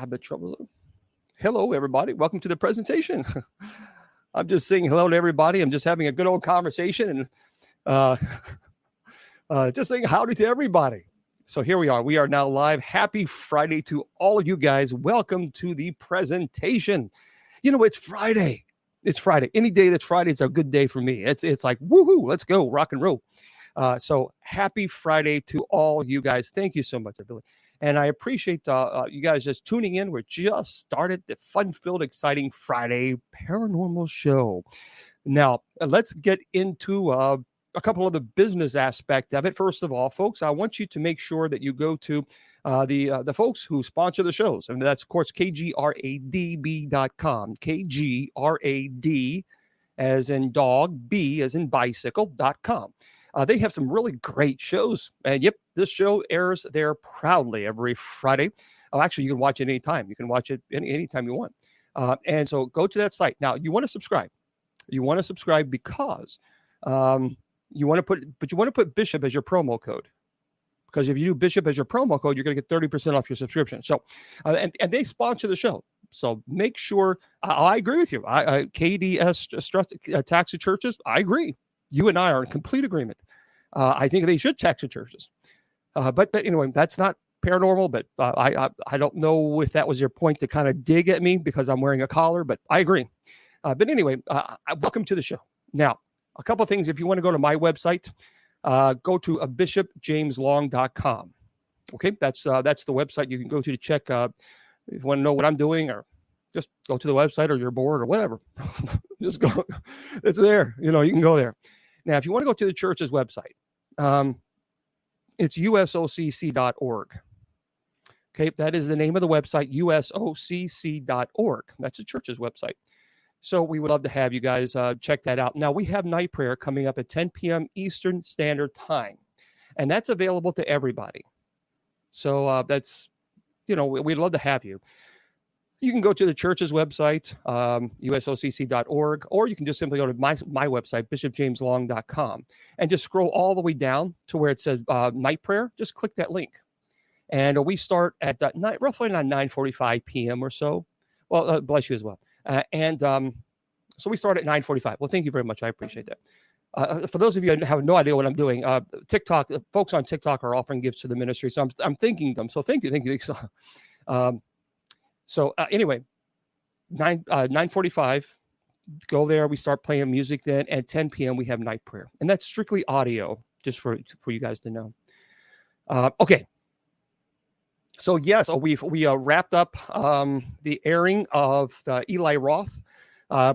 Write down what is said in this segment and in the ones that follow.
Habit troubles. Hello, everybody. Welcome to the presentation. I'm just saying hello to everybody. I'm just having a good old conversation and uh, just saying howdy to everybody. So here we are. We are now live. Happy Friday to all of you guys. Welcome to the presentation. You know, it's Friday. It's Friday. Any day that's Friday, it's a good day for me. It's like, woohoo, let's go, rock and roll. So happy Friday to all you guys. Thank you so much, Billy. And I appreciate you guys just tuning in. We're just started the fun-filled, exciting Friday paranormal show. Now, let's get into a couple of the business aspect of it. First of all, folks, I want you to make sure that you go to the folks who sponsor the shows. And that's, of course, kgradb.com. KGRAD as in dog, B as in bicycle.com. They have some really great shows. And yep, this show airs there proudly every Friday. Oh, actually, you can watch it anytime. You can watch it anytime you want. And so go to that site. Now, you want to subscribe. You want to subscribe because you want to put Bishop as your promo code. Because if you do Bishop as your promo code, you're going to get 30% off your subscription. So, and they sponsor the show. So make sure, I agree with you. KDS Tax the Churches, I agree. You and I are in complete agreement. I think they should tax the churches. But anyway, that's not paranormal, but I don't know if that was your point to kind of dig at me because I'm wearing a collar, but I agree. But anyway, welcome to the show. Now, a couple of things. If you want to go to my website, go to bishopjameslong.com. Okay, that's the website you can go to check if you want to know what I'm doing, or just go to the website, or you're bored or whatever. Just go. It's there. You can go there. Now, if you want to go to the church's website, it's usocc.org. Okay, that is the name of the website, usocc.org. That's the church's website. So we would love to have you guys check that out. Now, we have night prayer coming up at 10 p.m. Eastern Standard Time, and that's available to everybody. So that's, we'd love to have you. You can go to the church's website, usocc.org, or you can just simply go to my website, bishopjameslong.com, and just scroll all the way down to where it says night prayer. Just click that link. And we start at roughly around 9:45 p.m. or so. Well, bless you as well. So we start at 9:45. Well, thank you very much. I appreciate that. For those of you who have no idea what I'm doing, TikTok, folks on TikTok are offering gifts to the ministry. So I'm thanking them. So thank you. So anyway, 9:45, go there. We start playing music then. At 10 p.m. we have night prayer, and that's strictly audio, just for you guys to know. Okay. So yes, we wrapped up the airing of Eli Roth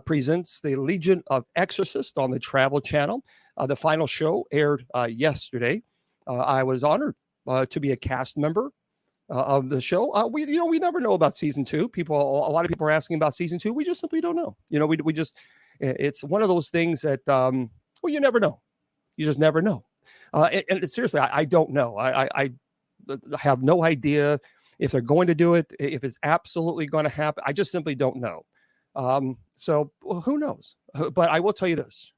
presents the Legion of Exorcists on the Travel Channel. The final show aired yesterday. I was honored to be a cast member of the show. We never know about season 2. A lot of people are asking about season 2. We just simply don't know. We just, it's one of those things that, you never know. You just never know. And seriously, I don't know. I have no idea if they're going to do it, if it's absolutely going to happen. I just simply don't know. So who knows? But I will tell you this.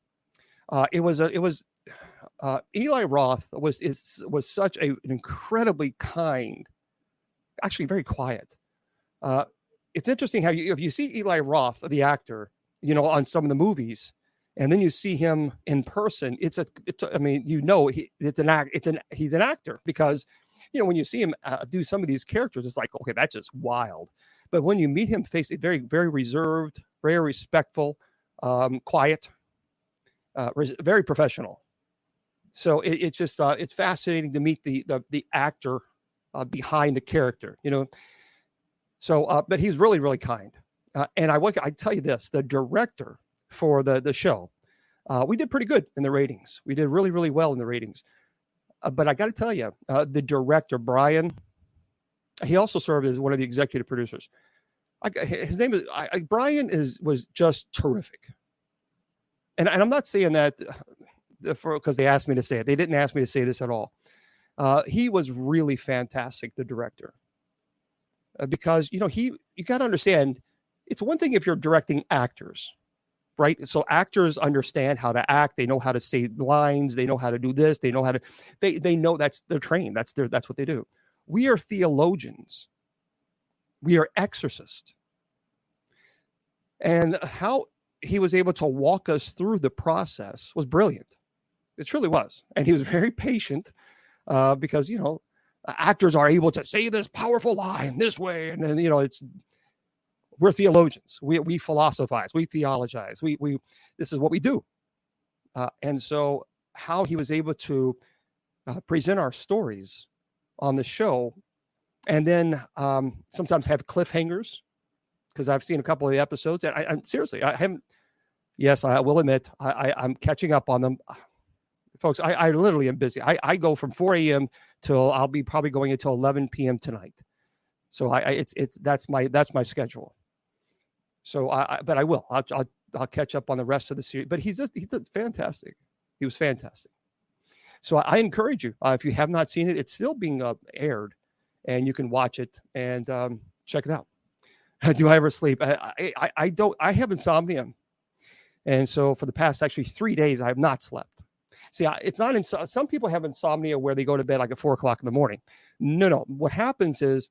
Eli Roth was such an incredibly kind, actually very quiet. It's interesting how if you see Eli Roth, the actor, on some of the movies, and then you see him in person, he's an actor, because when you see him do some of these characters, it's like, okay, that's just wild. But when you meet him face, very, very reserved, very respectful, quiet, very professional. So it's just it's fascinating to meet the actor behind the character, So, but he's really, really kind. And I tell you this: the director for the show, we did pretty good in the ratings. We did really, really well in the ratings. But I got to tell you, the director, Brian, he also served as one of the executive producers. His name is Brian was just terrific. And I'm not saying that because they asked me to say it. They didn't ask me to say this at all. He was really fantastic, the director, because you got to understand, it's one thing if you're directing actors, right? So actors understand how to act. They know how to say lines. They know how to do this. They know how to. They know they're trained. That's what they do. We are theologians. We are exorcists. And how he was able to walk us through the process was brilliant. It truly was. And he was very patient because, you know, actors are able to say this powerful lie in this way. And then, you know, we're theologians. We philosophize, we theologize. This is what we do. And so how he was able to present our stories on the show, and then sometimes have cliffhangers, because I've seen a couple of the episodes, and I seriously, I haven't. Yes, I will admit, I'm catching up on them, folks. I literally am busy. I go from 4 a.m. till I'll be probably going until 11 p.m. tonight. So that's my schedule. So but I will. I'll catch up on the rest of the series. But he's fantastic. He was fantastic. So I encourage you, if you have not seen it, it's still being aired, and you can watch it and check it out. Do I ever sleep? I don't. I have insomnia, and so for the past actually 3 days, I have not slept. See, it's not some people have insomnia where they go to bed like at 4 o'clock in the morning. No. What happens is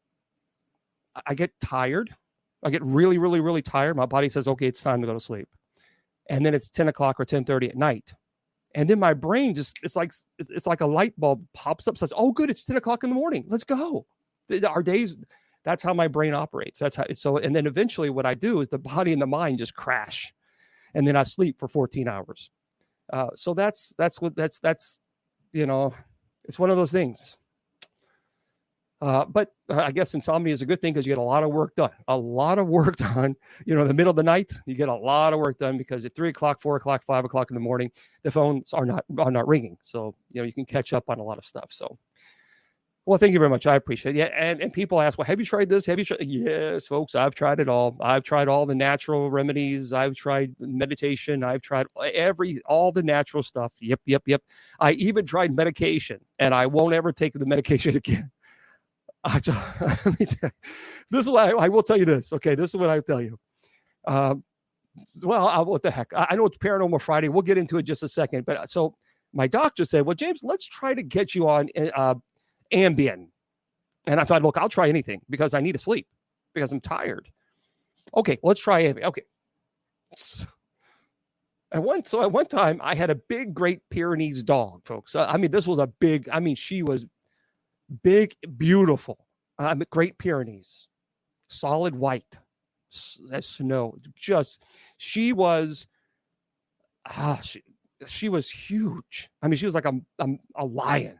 I get tired. I get really, really, really tired. My body says, okay, it's time to go to sleep. And then it's 10 o'clock or 10:30 at night. And then my brain it's like a light bulb pops up, says, oh, good, it's 10 o'clock in the morning. Let's go. Our days, that's how my brain operates. That's how it's so. And then eventually what I do is the body and the mind just crash. And then I sleep for 14 hours. So that's, you know, it's one of those things. But I guess insomnia is a good thing because you get a lot of work done. You know, in the middle of the night, you get a lot of work done because at 3 o'clock, 4 o'clock, 5 o'clock in the morning, the phones are not ringing. So, you know, you can catch up on a lot of stuff. So, well, thank you very much. I appreciate it. Yeah. And people ask, well, have you tried this? Have you tried? Yes, folks, I've tried it all. I've tried all the natural remedies. I've tried meditation. I've tried all the natural stuff. Yep. I even tried medication, and I won't ever take the medication again. This is what I will tell you this. Okay, this is what I tell you. What the heck? I know it's Paranormal Friday. We'll get into it just a second. But so my doctor said, well, James, let's try to get you on Ambien. And I thought, look, I'll try anything because I need to sleep because I'm tired. Okay, let's try Ambien. Okay. At one time, I had a big Great Pyrenees dog, folks. This was she was big, beautiful. Great Pyrenees, solid white as snow. She was huge. She was like a lion.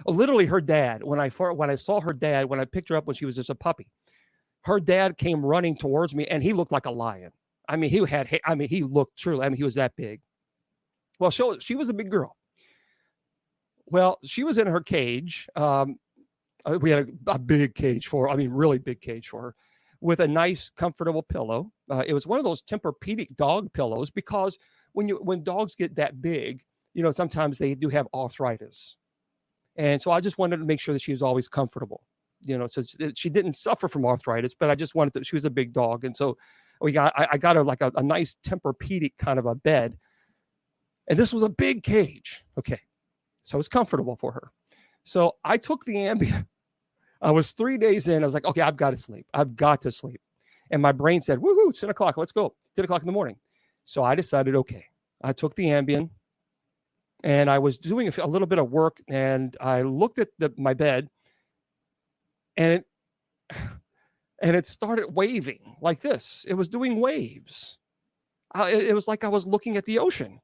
Literally, her dad. When I saw her dad, when I picked her up when she was just a puppy, her dad came running towards me, and he looked like a lion. He looked truly. He was that big. Well, she was a big girl. Well, she was in her cage. We had a big cage for her. Really big cage for her, with a nice, comfortable pillow. It was one of those Tempur-Pedic dog pillows because when dogs get that big, you know, sometimes they do have arthritis, and so I just wanted to make sure that she was always comfortable. You know, so she didn't suffer from arthritis, but I just wanted to. She was a big dog, and so I got her like a nice Tempur-Pedic kind of a bed, and this was a big cage. Okay. So it's comfortable for her. So I took the Ambien. I was 3 days in. I was like, okay, I've got to sleep. And my brain said, woohoo, it's 10 o'clock. Let's go. 10 o'clock in the morning. So I decided, okay, I took the Ambien, and I was doing a little bit of work, and I looked at my bed, and it started waving like this. It was doing waves. It was like I was looking at the ocean.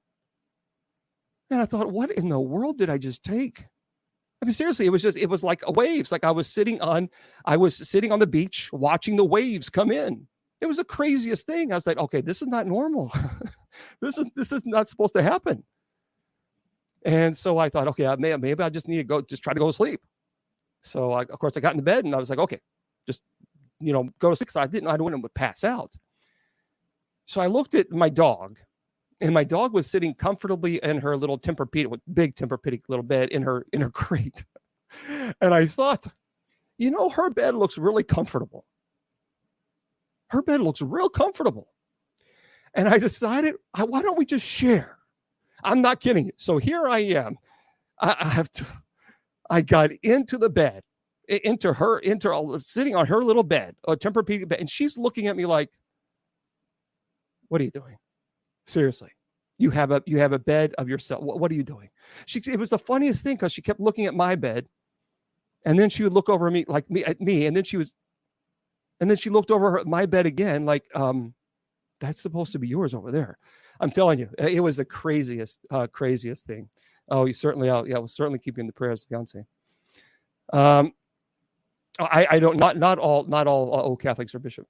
And I thought, what in the world did I just take? Seriously, it was like waves. Like I was sitting on the beach watching the waves come in. It was the craziest thing. I was like, okay, this is not normal. This is not supposed to happen. And so I thought, okay, maybe I just need to try to go to sleep. So of course I got into bed and I was like, okay, just, you know, go to sleep. I don't want to pass out. So I looked at my dog. And my dog was sitting comfortably in her little big Tempur-Pedic little bed in her crate. And I thought, you know, her bed looks really comfortable. Her bed looks real comfortable. And I decided, why don't we just share? I'm not kidding you. So here I am. I got into the bed, sitting on her little bed, a Tempur-Pedic bed, and she's looking at me like, "What are you doing? Seriously, you have a bed of yourself. What are you doing?" It was the funniest thing because she kept looking at my bed, and then she would look over at me, and then she looked over at my bed again, like, "That's supposed to be yours over there." I'm telling you, it was the craziest thing. Oh, we'll certainly keep you in the prayers, fiance. I don't, not all old Catholics are bishop.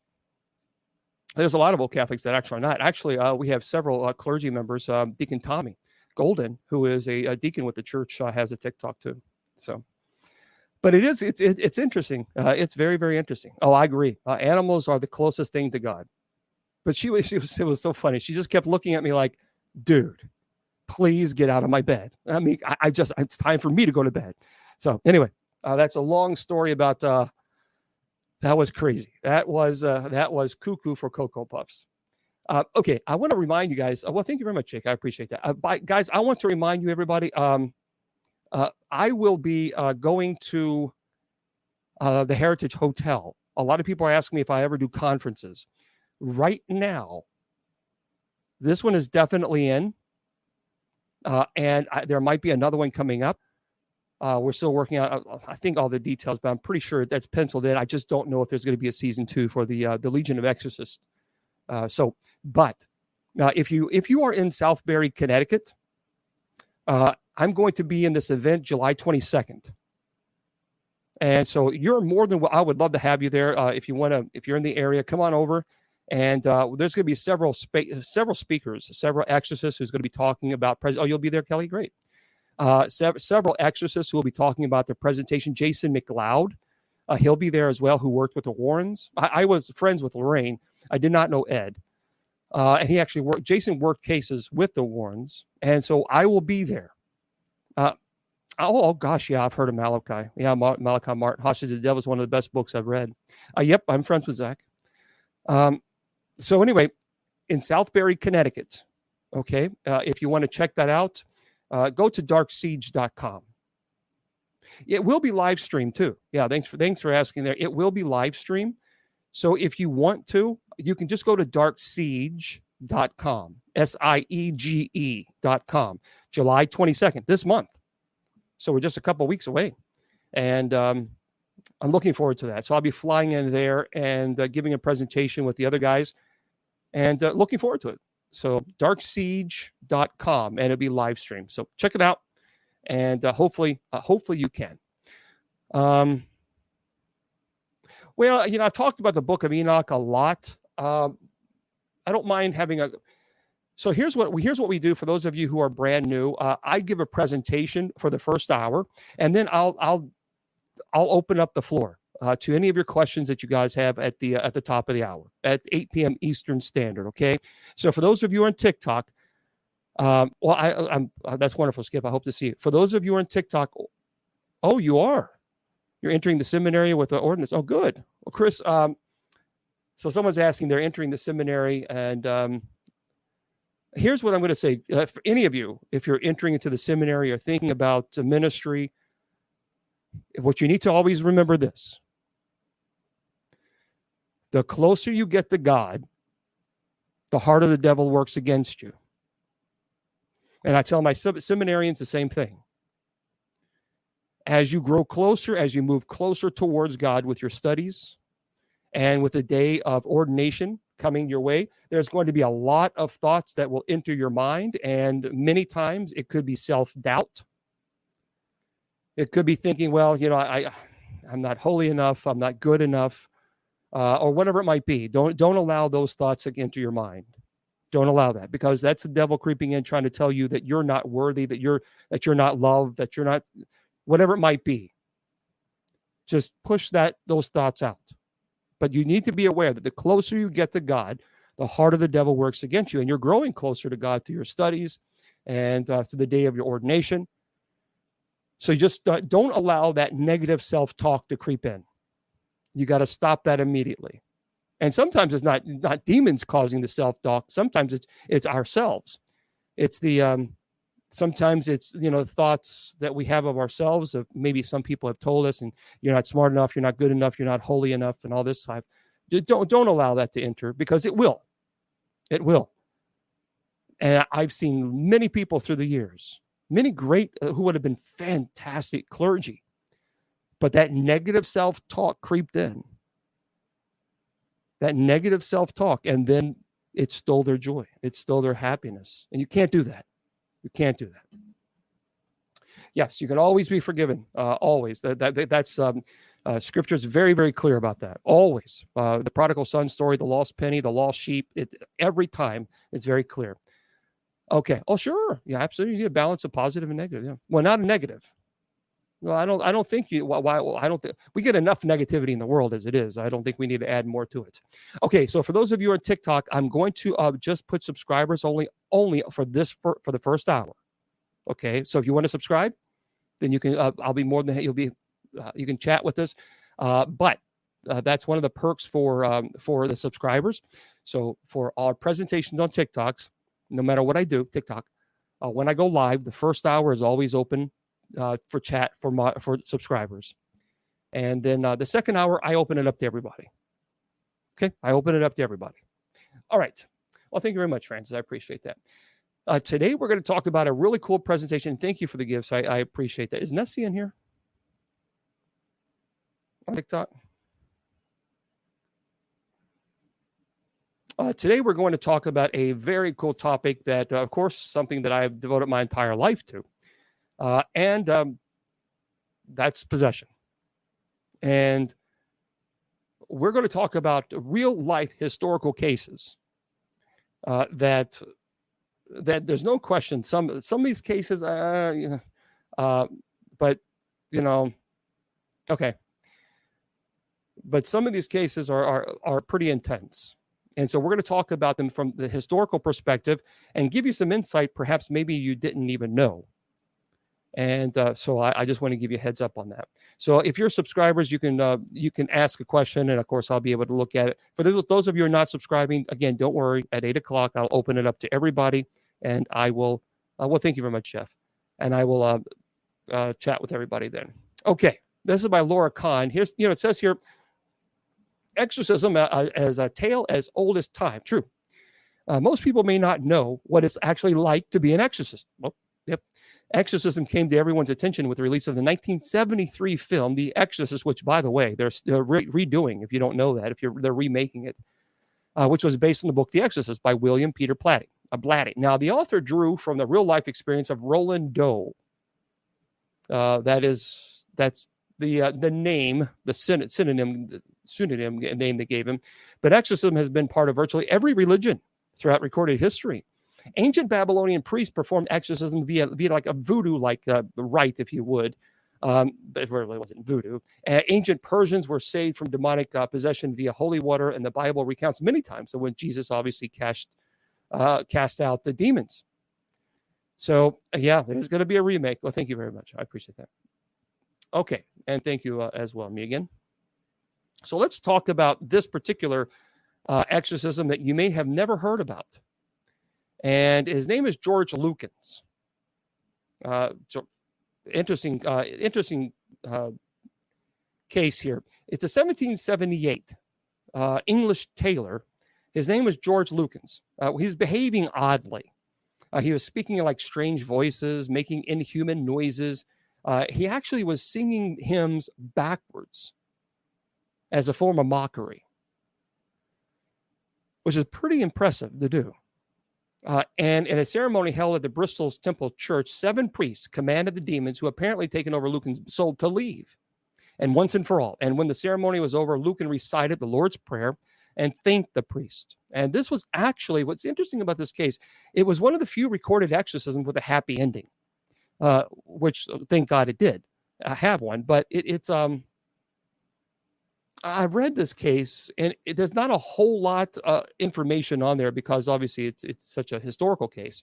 There's a lot of old Catholics that actually are not. Actually, we have several clergy members. Deacon Tommy Golden, who is a deacon with the church, has a TikTok too. So, but it's interesting. It's very, very interesting. Oh, I agree. Animals are the closest thing to God. But it was so funny. She just kept looking at me like, "Dude, please get out of my bed." I mean, it's time for me to go to bed. So anyway, that's a long story about, that was crazy. That was cuckoo for Cocoa Puffs. Okay, I want to remind you guys. Well, thank you very much, Jake. I appreciate that. Guys, I want to remind you, everybody. I will be going to the Heritage Hotel. A lot of people are asking me if I ever do conferences. Right now, this one is definitely in, and there might be another one coming up. We're still working out, I think, all the details, but I'm pretty sure that's penciled in. I just don't know if there's going to be a season 2 for the Legion of Exorcists. But if you are in Southbury, Connecticut, I'm going to be in this event July 22nd. And so you're more than I would love to have you there. If you're in the area, come on over. And there's going to be several speakers, several exorcists who's going to be talking about Oh, you'll be there, Kelly? Great. Several exorcists who will be talking about their presentation. Jason McLeod, he'll be there as well, who worked with the Warrens. I was friends with Lorraine. I did not know Ed. And he actually Jason worked cases with the Warrens. And so I will be there. Oh gosh, yeah, I've heard of Malachi. Yeah, Malachi Martin. Hostage of the Devil is one of the best books I've read. Yep, I'm friends with Zach. So anyway, in Southbury, Connecticut, okay, if you want to check that out, go to darksiege.com. It will be live streamed too. Yeah, thanks for asking there. It will be live streamed. So if you want to, you can just go to darksiege.com, SIEGE.com, July 22nd, this month. So we're just a couple of weeks away. And I'm looking forward to that. So I'll be flying in there and giving a presentation with the other guys and looking forward to it. So darksiege.com, and it'll be live streamed. So check it out. And hopefully you can. Well, I've talked about the Book of Enoch a lot. I don't mind having so here's what we do for those of you who are brand new. I give a presentation for the first hour, and then I'll open up the floor to any of your questions that you guys have at the top of the hour at 8 p.m. Eastern Standard. Okay. So for those of you on TikTok, that's wonderful, Skip. I hope to see you. For those of you on TikTok, oh, you're entering the seminary with the ordinance. Oh, good. Well, Chris, so someone's asking, they're entering the seminary, and here's what I'm going to say. For any of you, if you're entering into the seminary or thinking about ministry, what you need to always remember this: the closer you get to God, the harder the devil works against you. And I tell my seminarians the same thing. As you grow closer, as you move closer towards God with your studies, and with the day of ordination coming your way, there's going to be a lot of thoughts that will enter your mind, and many times it could be self-doubt. It could be thinking, well, I'm not holy enough, I'm not good enough, or whatever it might be. Don't allow those thoughts to enter your mind. Don't allow that, because that's the devil creeping in, trying to tell you that you're not worthy, that you're not loved, that you're not, whatever it might be. Just push those thoughts out. But you need to be aware that the closer you get to God, the harder the devil works against you, and you're growing closer to God through your studies and through the day of your ordination. So just don't allow that negative self-talk to creep in. You got to stop that immediately. And sometimes it's not demons causing the self-talk. Sometimes it's ourselves. It's the Sometimes it's, thoughts that we have of ourselves, of maybe some people have told us, and you're not smart enough, you're not good enough, you're not holy enough, and all this stuff. Don't allow that to enter, because it will. It will. And I've seen many people through the years, many great who would have been fantastic clergy, but that negative self-talk creeped in. That negative self-talk, and then it stole their joy. It stole their happiness. And you can't do that. You can't do that. Yes, you can always be forgiven. Always. That's Scripture is very, very clear about that. Always. The prodigal son story, the lost penny, the lost sheep. Every time it's very clear. Okay. Oh, sure. Yeah, absolutely. You need a balance of positive and negative. Yeah. Well, not a negative. No, I don't think you. Why? I don't think we get enough negativity in the world as it is. I don't think we need to add more to it. Okay, so for those of you on TikTok, I'm going to just put subscribers only for the first hour. Okay, so if you want to subscribe, then you can. I'll be more than you can chat with us, but that's one of the perks for the subscribers. So for our presentations on TikToks, no matter what I do, TikTok, when I go live, the first hour is always open for chat for subscribers, and then the second hour I open it up to everybody. Okay, I open it up to everybody. All right. Well, thank you very much, Francis. I appreciate that. Today we're going to talk about a really cool presentation. Thank you for the gifts. I appreciate that. Is Nessie in here on TikTok? Today we're going to talk about a very cool topic that, of course, something that I've devoted my entire life to. And that's possession. And we're going to talk about real life historical cases that there's no question. Some of these cases, but okay. But some of these cases are pretty intense. And so we're going to talk about them from the historical perspective and give you some insight, perhaps maybe you didn't even know. And so I just want to give you a heads up on that. So if you're subscribers, you can ask a question, and of course I'll be able to look at it. For those of you who are not subscribing, again, don't worry. At 8 o'clock, I'll open it up to everybody, and I will. Well, thank you very much, Jeff. And I will chat with everybody then. Okay, this is by Laura Kahn. Here's it says here, exorcism as a tale as old as time. True. Most people may not know what it's actually like to be an exorcist. Well, yep. Exorcism came to everyone's attention with the release of the 1973 film, The Exorcist, which, by the way, they're redoing, if you don't know that, they're remaking it, which was based on the book The Exorcist by William Peter Blatty. Now, the author drew from the real-life experience of Roland Doe. That's the name, the synonym name they gave him. But exorcism has been part of virtually every religion throughout recorded history. Ancient Babylonian priests performed exorcism via like a voodoo-like rite, if you would. But it really wasn't voodoo. Ancient Persians were saved from demonic possession via holy water, and the Bible recounts many times. So when Jesus obviously cast out the demons. So yeah, there's going to be a remake. Well, thank you very much. I appreciate that. Okay, and thank you as well, me again. So let's talk about this particular exorcism that you may have never heard about. And his name is George Lukens. So interesting case here. It's a 1778 English tailor. His name was George Lukens. He's behaving oddly. He was speaking in like strange voices, making inhuman noises. He actually was singing hymns backwards as a form of mockery, which is pretty impressive to do. And in a ceremony held at the Bristol's Temple Church, 7 priests commanded the demons who apparently taken over Lucan's soul to leave, and once and for all. And when the ceremony was over, Lucan recited the Lord's Prayer and thanked the priest. And this was actually, what's interesting about this case, it was one of the few recorded exorcisms with a happy ending, which thank God it did have one. But I've read this case, and there's not a whole lot information on there because obviously it's such a historical case.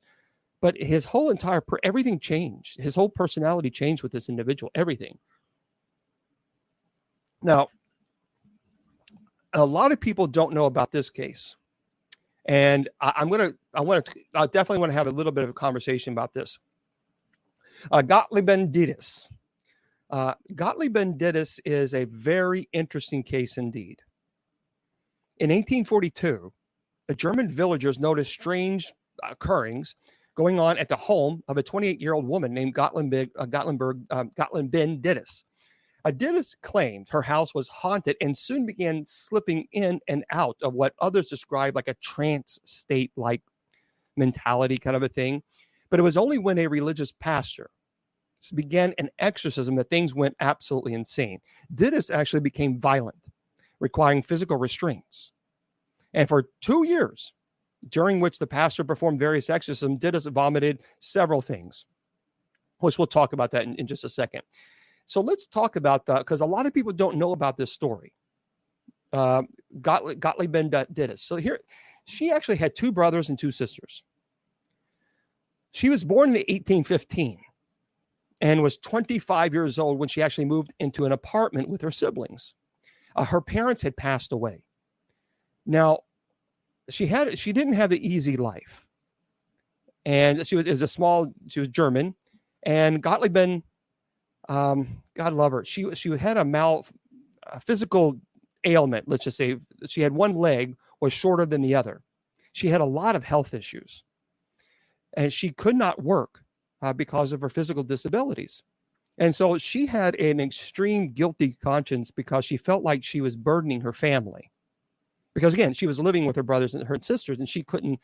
But his whole entire everything changed. His whole personality changed with this individual. Everything. Now, a lot of people don't know about this case, and I definitely want to have a little bit of a conversation about this. Gottlieb Benditis. Gottlieb Benditis is a very interesting case indeed. In 1842, the German villagers noticed strange occurrings going on at the home of a 28-year-old woman named Gottlieb Benditis. Dittis claimed her house was haunted and soon began slipping in and out of what others described like a trance state-like mentality kind of a thing. But it was only when a religious pastor began an exorcism that things went absolutely insane. Dittis actually became violent, requiring physical restraints. And for 2 years, during which the pastor performed various exorcisms, Dittis vomited several things, which we'll talk about that in just a second. So let's talk about that, because a lot of people don't know about this story. Gottlieb Benditis. So here, she actually had 2 brothers and 2 sisters. She was born in 1815 and was 25 years old when she actually moved into an apartment with her siblings. Her parents had passed away. Now, she didn't have the easy life, and she was German, and Gottlieb Ben. God love her. She had a physical ailment. Let's just say she had one leg was shorter than the other. She had a lot of health issues, and she could not work because of her physical disabilities. And so she had an extreme guilty conscience because she felt like she was burdening her family. Because again, she was living with her brothers and her sisters, and she couldn't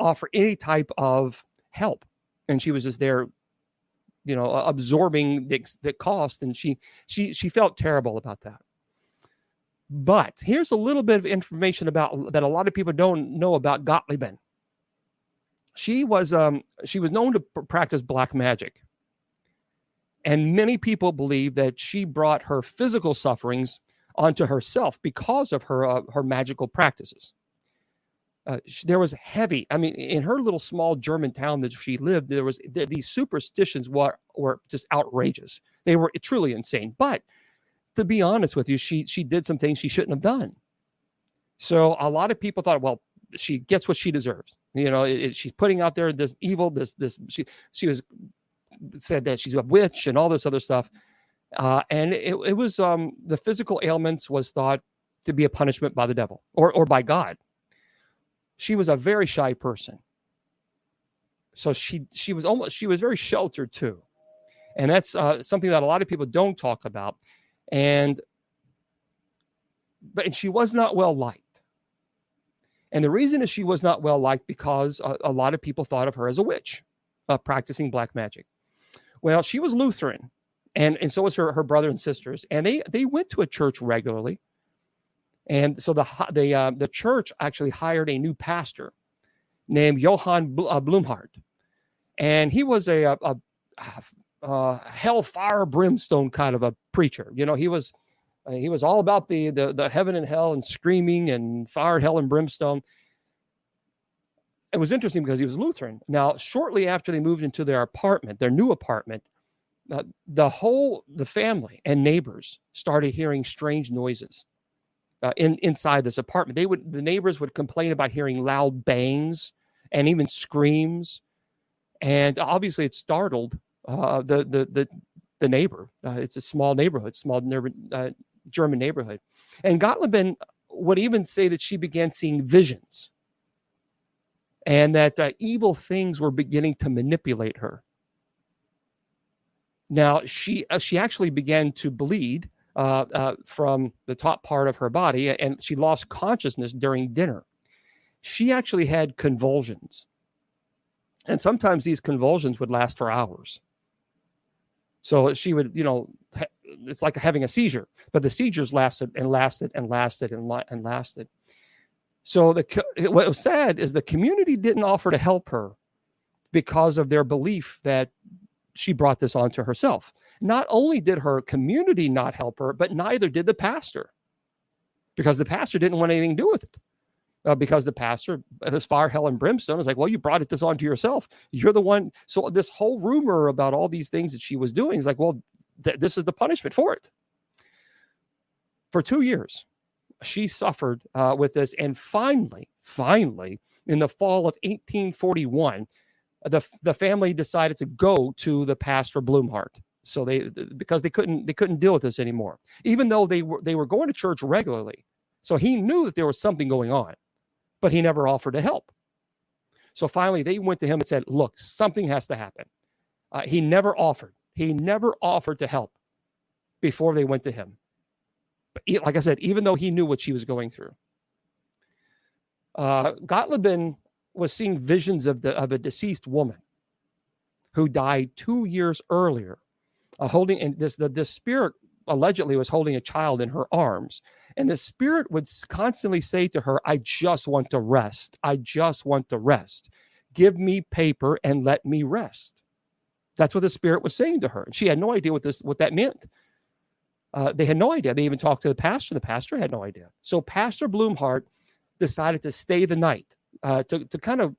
offer any type of help, and she was just there, absorbing the cost, and she felt terrible about that. But here's a little bit of information about that a lot of people don't know about Gottlieb. She was known to practice black magic, and many people believe that she brought her physical sufferings onto herself because of her magical practices. There was heavy, in her little small German town that she lived, these superstitions were just outrageous. They were truly insane. But to be honest with you, she did some things she shouldn't have done. So a lot of people thought, well, she gets what she deserves. She's putting out there this evil, she was said that she's a witch and all this other stuff. And it was the physical ailments was thought to be a punishment by the devil or by God. She was a very shy person. So she was very sheltered too. And that's something that a lot of people don't talk about. And she was not well liked. And the reason is she was not well liked because a lot of people thought of her as a witch, practicing black magic. Well, she was Lutheran. And so was her brother and sisters, and they went to a church regularly, and so the church actually hired a new pastor named Johann Blumhardt, and he was a hellfire brimstone kind of a preacher. He was all about the heaven and hell and screaming and fire, hell, and brimstone. It was interesting because he was Lutheran. Now, shortly after they moved into their new apartment. The family and neighbors started hearing strange noises inside this apartment. The neighbors would complain about hearing loud bangs and even screams, and obviously it startled the neighbor. It's a small neighborhood, German neighborhood, and Gottlieb would even say that she began seeing visions, and that evil things were beginning to manipulate her. Now, she actually began to bleed from the top part of her body, and she lost consciousness during dinner. She actually had convulsions, and sometimes these convulsions would last for hours. So she would, it's like having a seizure, but the seizures lasted and lasted and lasted and lasted. So what was sad is the community didn't offer to help her because of their belief that she brought this onto herself. Not only did her community not help her, but neither did the pastor, because the pastor didn't want anything to do with it. Because the pastor, his fire, hell, and brimstone, is like, well, you brought this onto yourself. You're the one. So this whole rumor about all these things that she was doing is like, well, this is the punishment for it. For 2 years, she suffered with this. And finally, in the fall of 1841, the family decided to go to the pastor Blumhardt. So because they couldn't deal with this anymore, even though they were going to church regularly. So he knew that there was something going on, but he never offered to help. So finally, they went to him and said, "Look, something has to happen." He never offered. He never offered to help before they went to him. But like I said, even though he knew what she was going through, Gottlieb was seeing visions of a deceased woman who died 2 years earlier, holding, and this spirit allegedly was holding a child in her arms. And the spirit would constantly say to her, "I just want to rest. I just want to rest. Give me paper and let me rest." That's what the spirit was saying to her. And she had no idea what that meant. They had no idea. They even talked to the pastor. The pastor had no idea. So Pastor Blumhardt decided to stay the night to kind of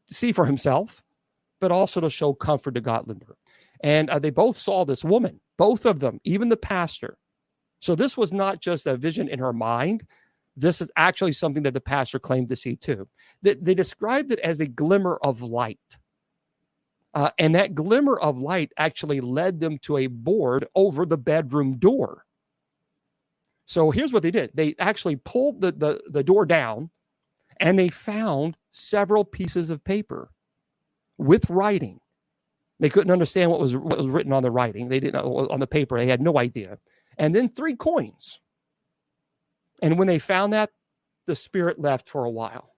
see for himself, but also to show comfort to Gottlieb. And they both saw this woman, both of them, even the pastor. So this was not just a vision in her mind. This is actually something that the pastor claimed to see too. They described it as a glimmer of light. And that glimmer of light actually led them to a board over the bedroom door. So here's what they did. They actually pulled the door down, and they found several pieces of paper with writing. They couldn't understand what was written on the writing. They didn't know on the paper. They had no idea. And then 3 coins. And when they found that, the spirit left for a while.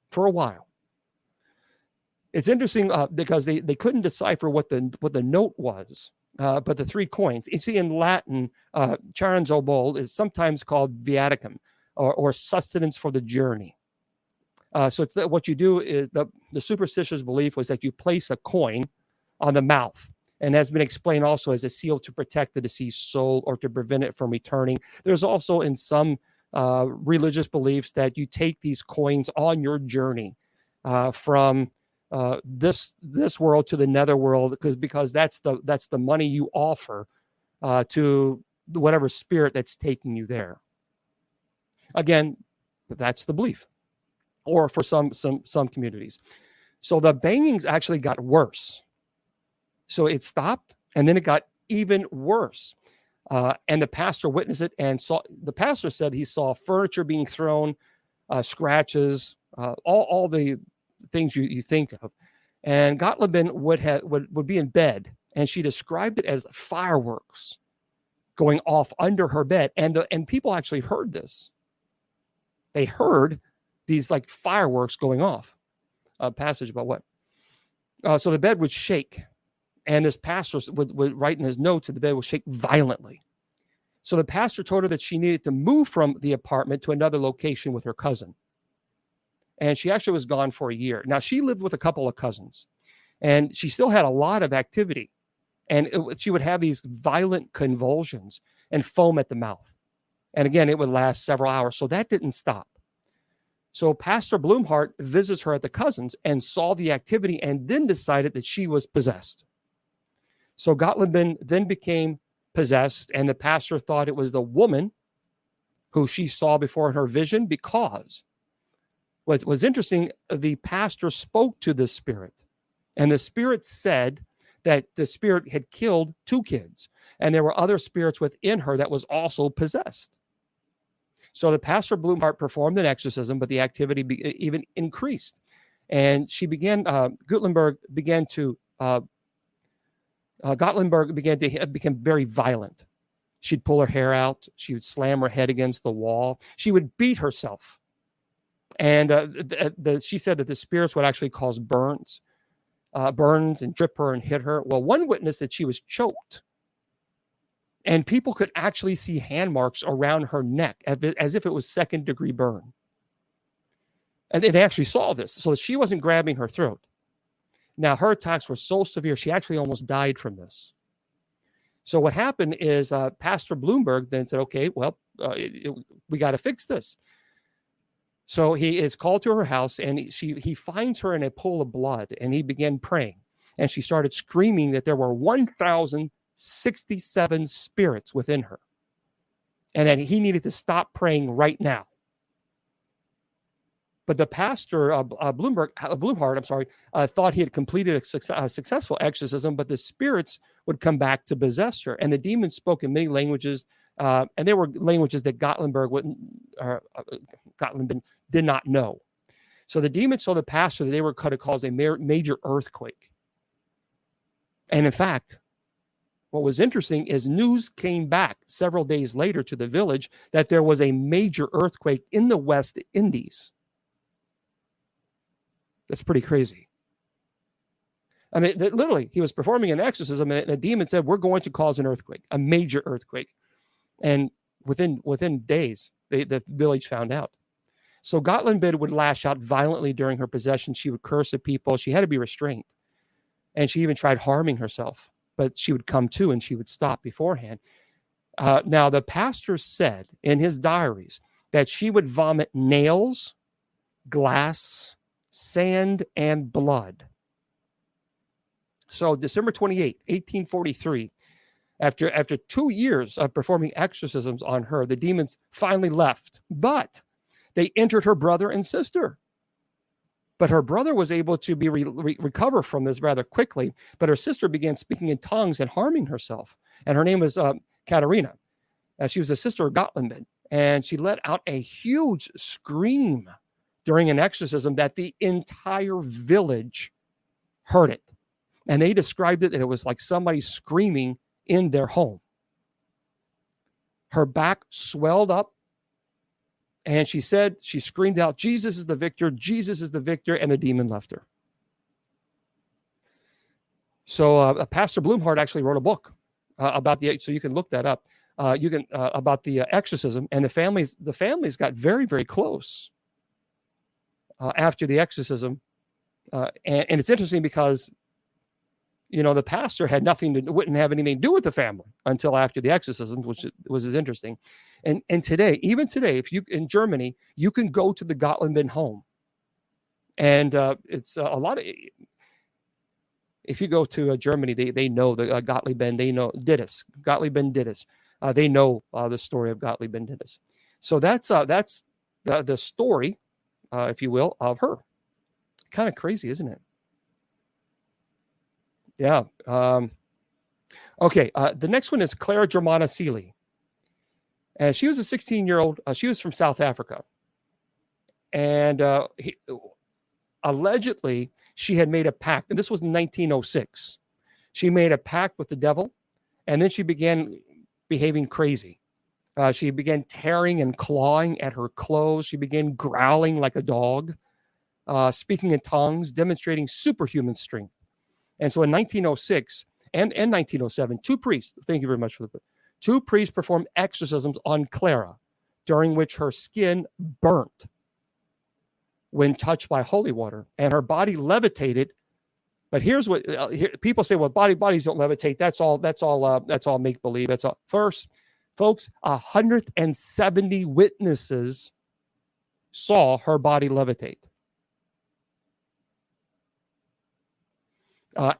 For a while. It's interesting because they couldn't decipher what the note was, but the 3 coins. You see, in Latin, charis obol is sometimes called viaticum, or sustenance for the journey. So it's what you do is the superstitious belief was that you place a coin on the mouth, and has been explained also as a seal to protect the deceased soul or to prevent it from returning. There's also in some religious beliefs that you take these coins on your journey from this world to the netherworld, because that's the money you offer to whatever spirit that's taking you there. Again, that's the belief, or for some communities. So the bangings actually got worse. So it stopped, and then it got even worse. And the pastor witnessed it, and the pastor said he saw furniture being thrown, scratches, all the things you think of. And Gottlieb would be in bed, and she described it as fireworks going off under her bed. And people actually heard this. They heard these like fireworks going off. A passage about what? So the bed would shake. And this pastor would write in his notes that the bed would shake violently. So the pastor told her that she needed to move from the apartment to another location with her cousin. And she actually was gone for a year. Now, she lived with a couple of cousins, and she still had a lot of activity. And she would have these violent convulsions and foam at the mouth. And again, it would last several hours. So that didn't stop. So Pastor Blumhardt visits her at the cousins and saw the activity, and then decided that she was possessed. So Gottlieb then became possessed, and the pastor thought it was the woman who she saw before in her vision, because what was interesting, the pastor spoke to the spirit, and the spirit said that the spirit had killed 2 kids, and there were other spirits within her that was also possessed. So the pastor Blumhardt performed an exorcism, but the activity even increased, and she began. Gottlieb began to become very violent. She'd pull her hair out. She would slam her head against the wall. She would beat herself. And she said that the spirits would actually cause burns and trip her and hit her. Well, one witnessed that she was choked. And people could actually see hand marks around her neck as if it was 2nd-degree burn. And they actually saw this. So she wasn't grabbing her throat. Now, her attacks were so severe, she actually almost died from this. So what happened is Pastor Blumberg then said, okay, well, we got to fix this. So he is called to her house, and he finds her in a pool of blood, and he began praying. And she started screaming that there were 1,067 spirits within her, and that he needed to stop praying right now. But the pastor, Blumhardt, thought he had completed a successful exorcism, but the spirits would come back to possess her. And the demons spoke in many languages, and they were languages that Gottlenberg did not know. So the demons told the pastor that they were going to cause a major earthquake. And in fact, what was interesting is news came back several days later to the village that there was a major earthquake in the West Indies. That's pretty crazy. I mean, literally, he was performing an exorcism, and a demon said, "We're going to cause an earthquake, a major earthquake." And within days, the village found out. So Gottlieb would lash out violently during her possession. She would curse at people. She had to be restrained. And she even tried harming herself, but she would come to and she would stop beforehand. Now, the pastor said in his diaries that she would vomit nails, glass, sand, and blood. So December 28th, 1843, after 2 years of performing exorcisms on her, the demons finally left, but they entered her brother and sister. But her brother was able to recover from this rather quickly, but her sister began speaking in tongues and harming herself. And her name was Katerina. She was a sister of Gottlieb, and she let out a huge scream during an exorcism that the entire village heard it. And they described it that it was like somebody screaming in their home. Her back swelled up, and she screamed out, "Jesus is the victor, Jesus is the victor," and the demon left her. So Pastor Blumhardt actually wrote a book about so you can look that up. About the exorcism, and the families got very, very close after the exorcism. And it's interesting because, the pastor wouldn't have anything to do with the family until after the exorcism, which was as interesting. And even today, if you in Germany, you can go to the Gottlieb home, and it's a lot of. If you go to Germany, they know the Gottlieb, they know Dittus, Gottlieb Dittus. They know the story of Gottlieb Dittus. So that's the story, if you will, of her. Kind of crazy, isn't it? Yeah. Okay. The next one is Clara Germana Seeley. And she was a 16-year-old. She was from South Africa. And allegedly, she had made a pact. And this was in 1906. She made a pact with the devil. And then she began behaving crazy. She began tearing and clawing at her clothes. She began growling like a dog, speaking in tongues, demonstrating superhuman strength. And so in 1906 and 1907, two priests, thank you very much for the book, two priests performed exorcisms on Clara, during which her skin burnt when touched by holy water, and her body levitated. But here's what people say: well, bodies don't levitate. That's all make believe. That's all. First, folks, 170 witnesses saw her body levitate.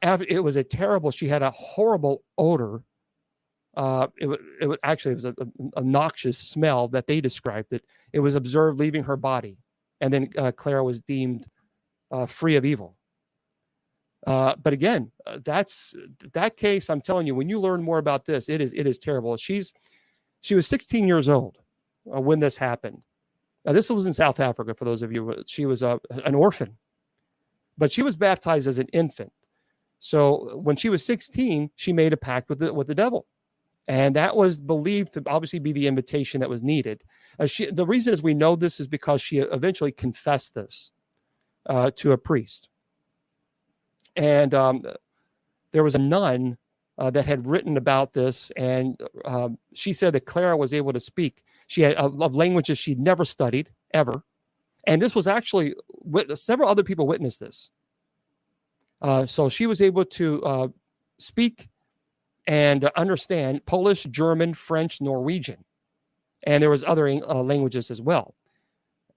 It was a terrible. She had a horrible odor. It was a noxious smell that they described it. It was observed leaving her body, and then Clara was deemed free of evil. But again, that case. I'm telling you, when you learn more about this, it is terrible. She was 16 years old when this happened. Now, this was in South Africa. For those of you, she was an orphan, but she was baptized as an infant. So when she was 16, she made a pact with the devil, and that was believed to obviously be the invitation that was needed. The reason is we know this is because she eventually confessed this to a priest. And there was a nun that had written about this, and she said that Clara was able to speak. She had of languages she'd never studied, ever. And this was actually, several other people witnessed this. So she was able to speak and understand Polish, German, French, Norwegian. And there was other languages as well.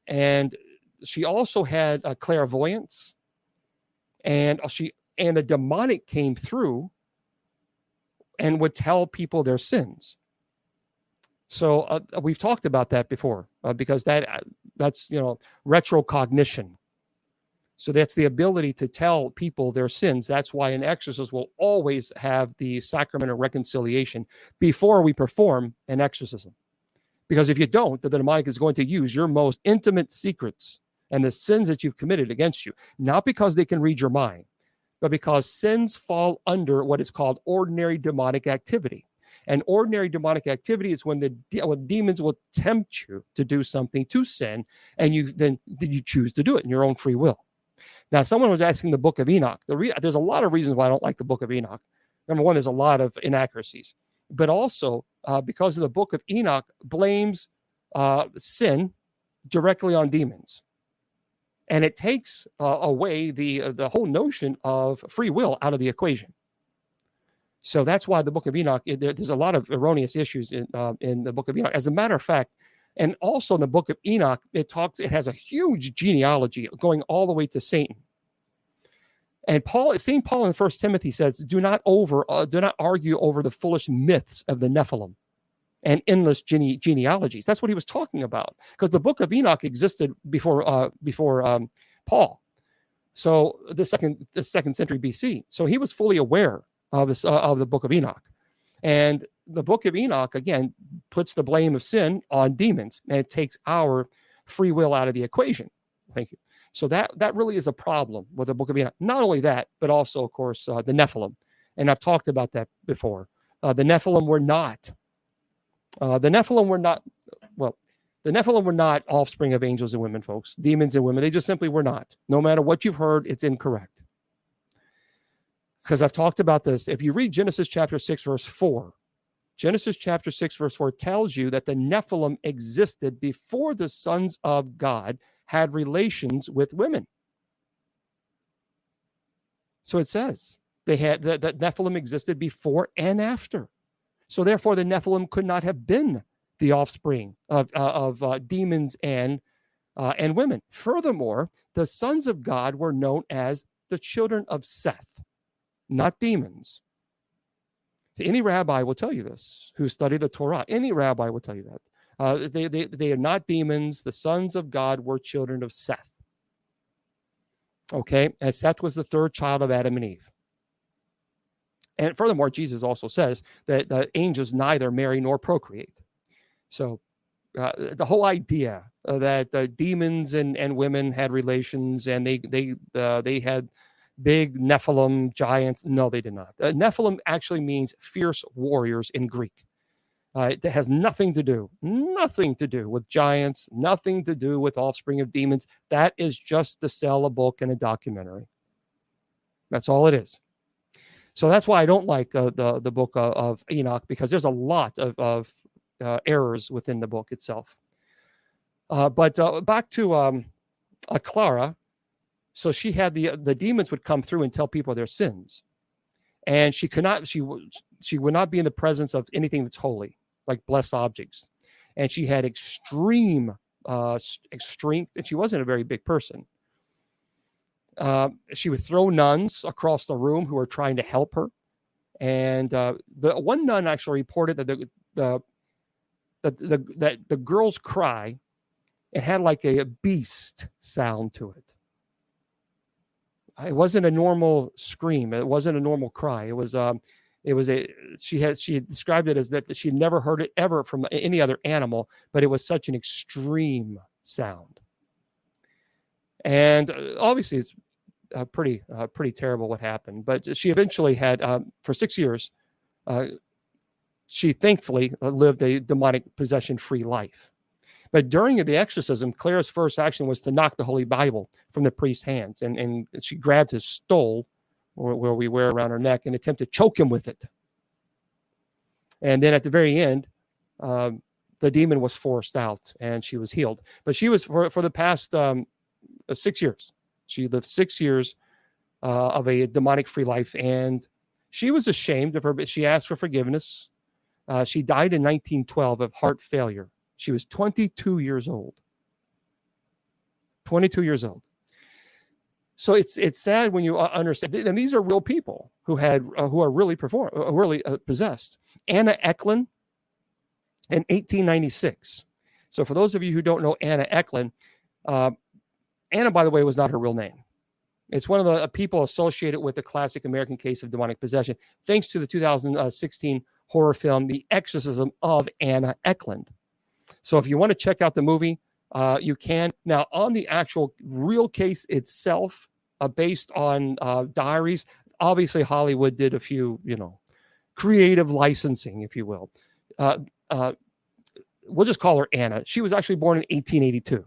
And she also had clairvoyance. And the demonic came through and would tell people their sins. So we've talked about that before because that's retrocognition. So that's the ability to tell people their sins. That's why an exorcist will always have the sacrament of reconciliation before we perform an exorcism. Because if you don't, the demonic is going to use your most intimate secrets and the sins that you've committed against you, not because they can read your mind, but because sins fall under what is called ordinary demonic activity. And ordinary demonic activity is when when demons will tempt you to do something, to sin, and you choose to do it in your own free will. Now, someone was asking the Book of Enoch. There's a lot of reasons why I don't like the Book of Enoch. Number one, there's a lot of inaccuracies, but also because of the Book of Enoch blames sin directly on demons, and it takes away the whole notion of free will out of the equation. So that's why the Book of Enoch, there's a lot of erroneous issues in the Book of Enoch. As a matter of fact, and also in the Book of Enoch, it has a huge genealogy going all the way to Satan. And St. Paul in 1 Timothy says, do not argue over the foolish myths of the Nephilim and endless genealogies. That's what he was talking about, because the Book of Enoch existed before Paul. So the second century BC. So he was fully aware of the Book of Enoch. And the Book of Enoch, again, puts the blame of sin on demons, and it takes our free will out of the equation. Thank you. So that really is a problem with the Book of Enoch. Not only that, but also, of course, the Nephilim. And I've talked about that before. The Nephilim were not offspring of angels and women, folks. Demons and women, they just simply were not. No matter what you've heard, it's incorrect. Because I've talked about this. If you read Genesis chapter 6, verse 4, Genesis chapter 6, verse 4 tells you that the Nephilim existed before the sons of God had relations with women. So it says they had that Nephilim existed before and after. So therefore, the Nephilim could not have been the offspring of demons and women. Furthermore, the sons of God were known as the children of Seth, not demons. So any rabbi will tell you this who study the Torah. Any rabbi will tell you that. They are not demons. The sons of God were children of Seth. Okay, and Seth was the third child of Adam and Eve. And furthermore, Jesus also says that the angels neither marry nor procreate. So the whole idea that the demons and women had relations and they had big Nephilim giants, no, they did not. Nephilim actually means fierce warriors in Greek. It has nothing to do with giants, nothing to do with offspring of demons. That is just to sell a book and a documentary. That's all it is. So that's why I don't like the book of Enoch, because there's a lot of errors within the book itself. But back to Clara. So she had the demons would come through and tell people their sins, and she would not be in the presence of anything that's holy, like blessed objects. And she had extreme, and she wasn't a very big person. She would throw nuns across the room who were trying to help her. And the one nun actually reported that the girl's cry, it had like a beast sound to it. It wasn't a normal scream. It wasn't a normal cry. She had described it as that she had never heard it ever from any other animal, but it was such an extreme sound. And obviously it's pretty terrible what happened. But she eventually had, for 6 years, she thankfully lived a demonic possession-free life. But during the exorcism, Clara's first action was to knock the Holy Bible from the priest's hands. And she grabbed his stole, where we wear around her neck, and attempted to choke him with it. And then at the very end, the demon was forced out and she was healed. But she was, for the past 6 years, she lived 6 years of a demonic-free life. And she was ashamed of her, but she asked for forgiveness. She died in 1912 of heart failure. She was 22 years old. 22 years old. So it's sad when you understand, and these are real people who are really possessed. Anna Eklund, in 1896. So for those of you who don't know Anna Eklund, Anna, by the way, was not her real name. It's one of the people associated with the classic American case of demonic possession, thanks to the 2016 horror film, The Exorcism of Anna Eklund. So if you want to check out the movie, you can. Now, on the actual real case itself, based on diaries, obviously Hollywood did a few, creative licensing, if you will. We'll just call her Anna. She was actually born in 1882.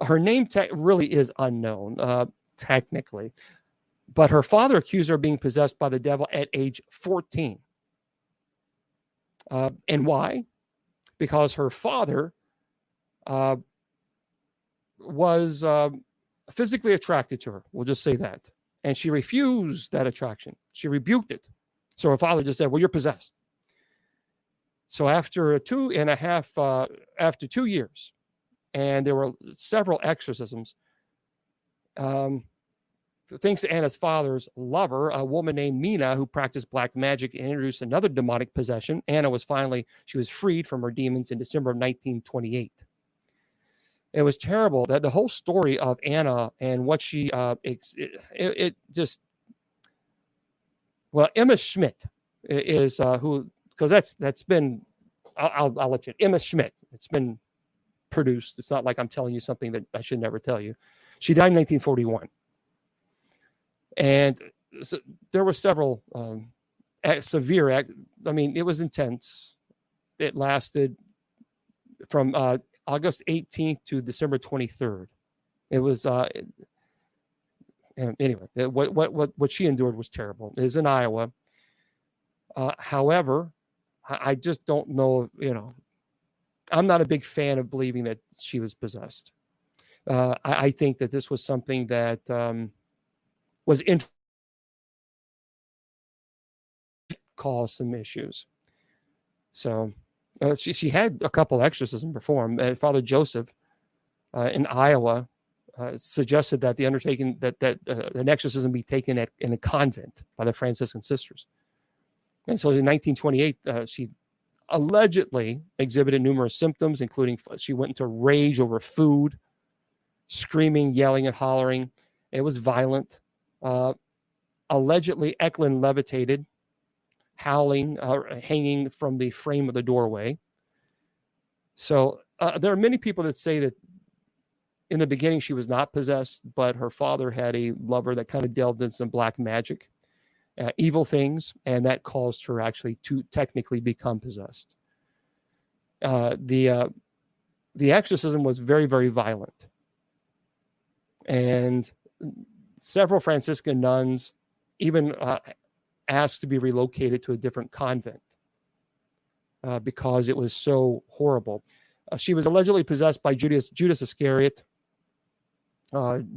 Her name really is unknown, technically. But her father accused her of being possessed by the devil at age 14. And why? Because her father was physically attracted to her. We'll just say that. And she refused that attraction. She rebuked it. So her father just said, well, you're possessed. So after 2 years, and there were several exorcisms, thanks to Anna's father's lover, a woman named Mina, who practiced black magic and introduced another demonic possession, Anna was freed from her demons in December of 1928. It was terrible that the whole story of Anna and what she, Emma Schmidt is because that's been, I'll let you, Emma Schmidt, it's been produced. It's not like I'm telling you something that I should never tell you. She died in 1941. And so there were several severe, it was intense. It lasted from August 18th to December 23rd. It was, anyway, what she endured was terrible. It was in Iowa. However, I just don't know, I'm not a big fan of believing that she was possessed. I think that this was something that was caused some issues. So she had a couple exorcisms performed. Father Joseph in Iowa suggested that an exorcism be taken in a convent by the Franciscan sisters. And so in 1928, she allegedly exhibited numerous symptoms, including she went into rage over food, screaming, yelling, and hollering. It was violent. Allegedly, Eklund levitated, howling, hanging from the frame of the doorway. So there are many people that say that in the beginning she was not possessed, but her father had a lover that kind of delved into some black magic, evil things, and that caused her actually to technically become possessed. The exorcism was very, very violent. And several Franciscan nuns even asked to be relocated to a different convent because it was so horrible. She was allegedly possessed by Judas Iscariot,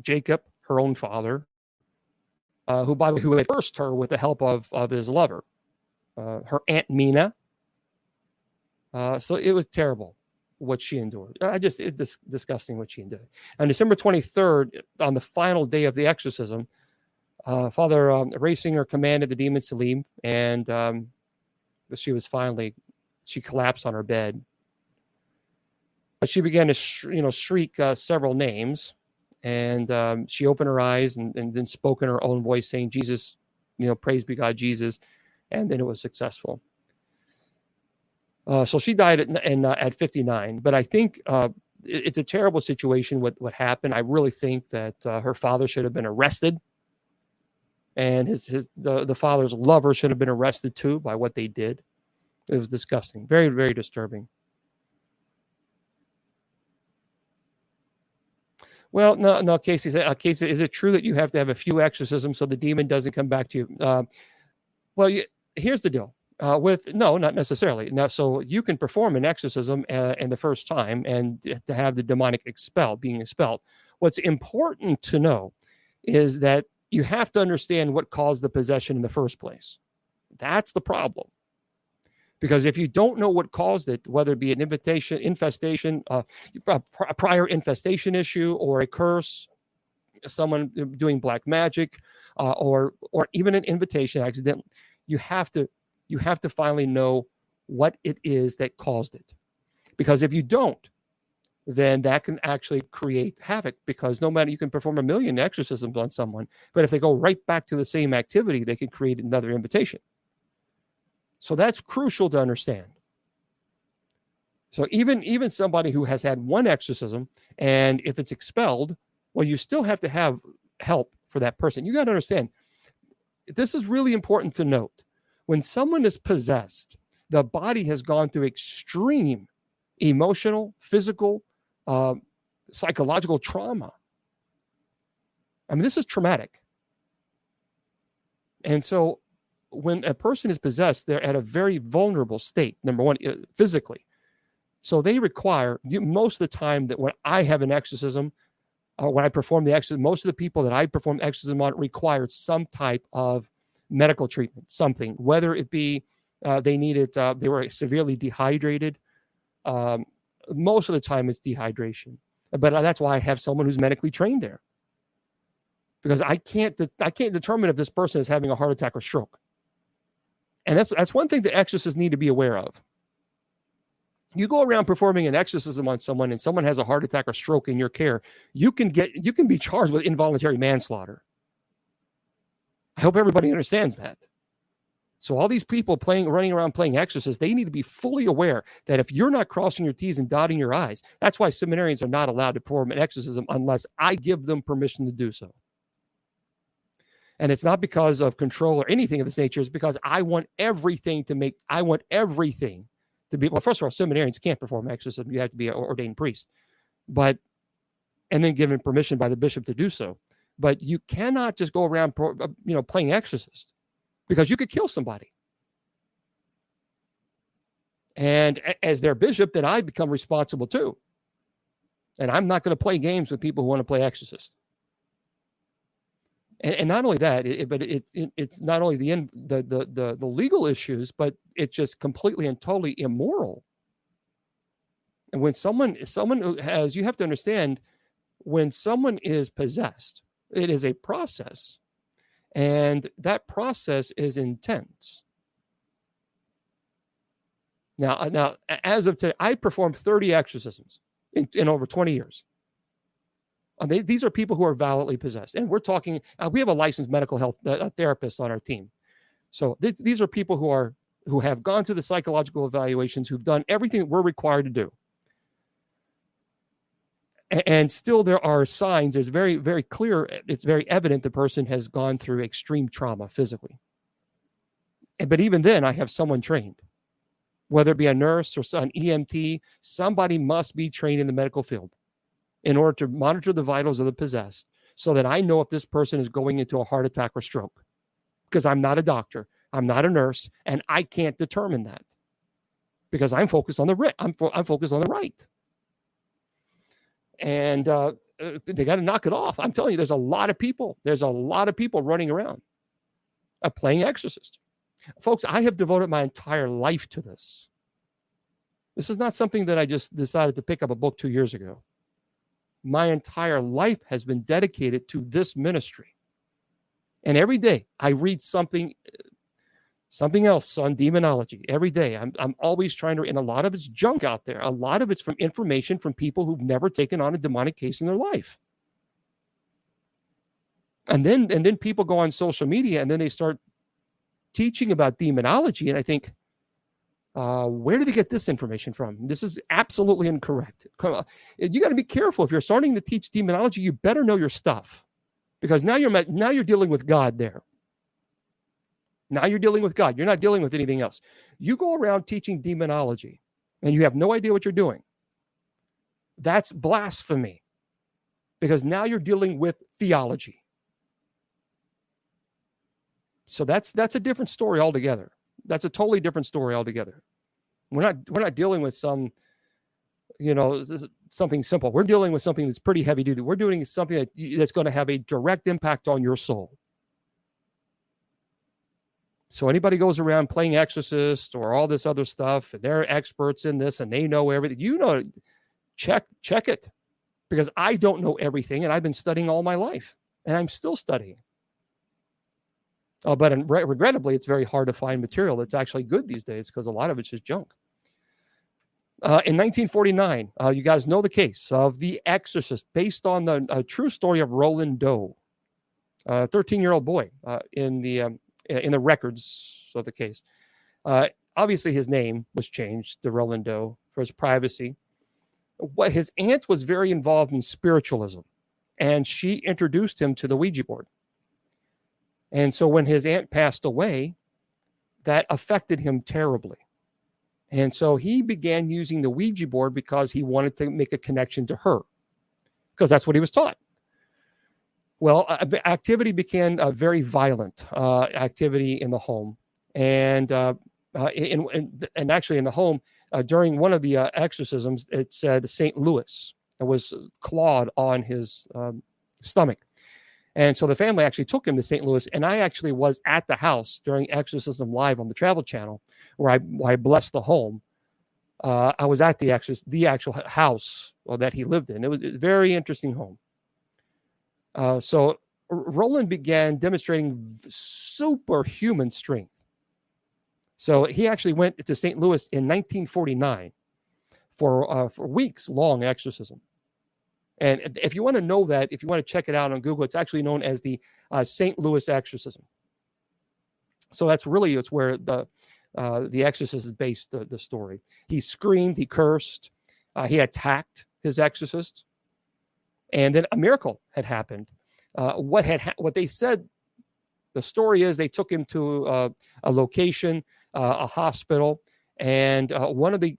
Jacob, her own father, who had cursed her with the help of his lover, her Aunt Mina. So it was terrible what she endured. It's disgusting what she endured. On December 23rd, on the final day of the exorcism, Father Raysinger commanded the demons to leave, and she collapsed on her bed. But she began to shriek several names, and she opened her eyes and then spoke in her own voice, saying, "Jesus, praise be God, Jesus," and then it was successful. So she died at 59. But I think it's a terrible situation what happened. I really think that her father should have been arrested, and the father's lover should have been arrested too by what they did. It was disgusting, very, very disturbing. Well, no, Casey, is it true that you have to have a few exorcisms so the demon doesn't come back to you? Here's the deal. No, not necessarily. Now, so you can perform an exorcism in the first time and to have the demonic being expelled. What's important to know is that you have to understand what caused the possession in the first place. That's the problem. Because if you don't know what caused it, whether it be an infestation, a prior infestation issue, or a curse, someone doing black magic, or even an invitation accident, you have to finally know what it is that caused it. Because if you don't, then that can actually create havoc, because no matter, you can perform 1,000,000 exorcisms on someone, but if they go right back to the same activity, they can create another invitation. So that's crucial to understand. So even somebody who has had one exorcism, and if it's expelled, well, you still have to have help for that person. You got to understand, this is really important to note. When someone is possessed, the body has gone through extreme emotional, physical, psychological trauma. I mean, this is traumatic. And so when a person is possessed, they're at a very vulnerable state, number one, physically. So they require, most of the time that when I have an exorcism, or when I perform the exorcism, most of the people that I perform exorcism on required some type of medical treatment, something, whether it be they needed, they were severely dehydrated. Most of the time it's dehydration, but that's why I have someone who's medically trained there, because I can't determine if this person is having a heart attack or stroke. And that's one thing that exorcists need to be aware of. You go around performing an exorcism on someone and someone has a heart attack or stroke in your care, you can be charged with involuntary manslaughter. I hope everybody understands that. So all these people running around playing exorcists, they need to be fully aware that if you're not crossing your T's and dotting your I's, that's why seminarians are not allowed to perform an exorcism unless I give them permission to do so. And it's not because of control or anything of this nature. It's because I want everything to be, well, first of all, seminarians can't perform exorcism. You have to be an ordained priest, and then given permission by the bishop to do so. But you cannot just go around, playing exorcist, because you could kill somebody. And as their bishop, then I become responsible too. And I'm not going to play games with people who want to play exorcist. And not only that, it's not only the legal issues, but it's just completely and totally immoral. And when someone who has, you have to understand, when someone is possessed, it is a process, and that process is intense. Now, as of today, I performed 30 exorcisms in over 20 years. These are people who are violently possessed. And we're talking, we have a licensed medical health therapist on our team. So these are people who have gone through the psychological evaluations, who've done everything that we're required to do. And still there are signs, it's very, very clear, it's very evident the person has gone through extreme trauma physically. But even then, I have someone trained, whether it be a nurse or an EMT, somebody must be trained in the medical field in order to monitor the vitals of the possessed, so that I know if this person is going into a heart attack or stroke. Because I'm not a doctor, I'm not a nurse, and I can't determine that, because I'm focused on I'm focused on the right. And they got to knock it off. I'm telling you, there's a lot of people running around playing exorcist. Folks, I have devoted my entire life to this. This is not something that I just decided to pick up a book 2 years ago. My entire life has been dedicated to this ministry. And every day I read something else on demonology. Every day I'm always trying to, and a lot of it's junk out there. A lot of it's from information from people who've never taken on a demonic case in their life. And then people go on social media and then they start teaching about demonology. And I think, where did they get this information from? This is absolutely incorrect. You got to be careful. If you're starting to teach demonology, you better know your stuff, because now you're dealing with God there. Now you're dealing with God. You're not dealing with anything else. You go around teaching demonology and you have no idea what you're doing. That's blasphemy, because now you're dealing with theology. So that's a different story altogether. That's a totally different story altogether. We're not dealing with something simple. We're dealing with something that's pretty heavy duty. We're doing something that's going to have a direct impact on your soul. So anybody goes around playing exorcist or all this other stuff, and they're experts in this and they know everything. Check it, because I don't know everything, and I've been studying all my life, and I'm still studying. But regrettably, it's very hard to find material that's actually good these days because a lot of it's just junk. In 1949, you guys know the case of The Exorcist, based on the true story of Roland Doe, a 13-year-old boy in the records of the case. Obviously, his name was changed to Roland Doe for his privacy. His aunt was very involved in spiritualism, and she introduced him to the Ouija board. And so when his aunt passed away, that affected him terribly. And so he began using the Ouija board because he wanted to make a connection to her, because that's what he was taught. Well, activity began very violent activity in the home. And actually in the home, during one of the exorcisms, it said St. Louis. It was clawed on his stomach. And so the family actually took him to St. Louis, and I actually was at the house during Exorcism Live on the Travel Channel, where I blessed the home. I was at the actual house that he lived in. It was a very interesting home. So Roland began demonstrating superhuman strength. So he actually went to St. Louis in 1949 for weeks-long exorcism. And if you want to know that, if you want to check it out on Google, it's actually known as the St. Louis exorcism. So it's where the exorcist is based, the story. He screamed, he cursed, he attacked his exorcist, and then a miracle had happened. What they said, the story is they took him to a location, a hospital, and one of the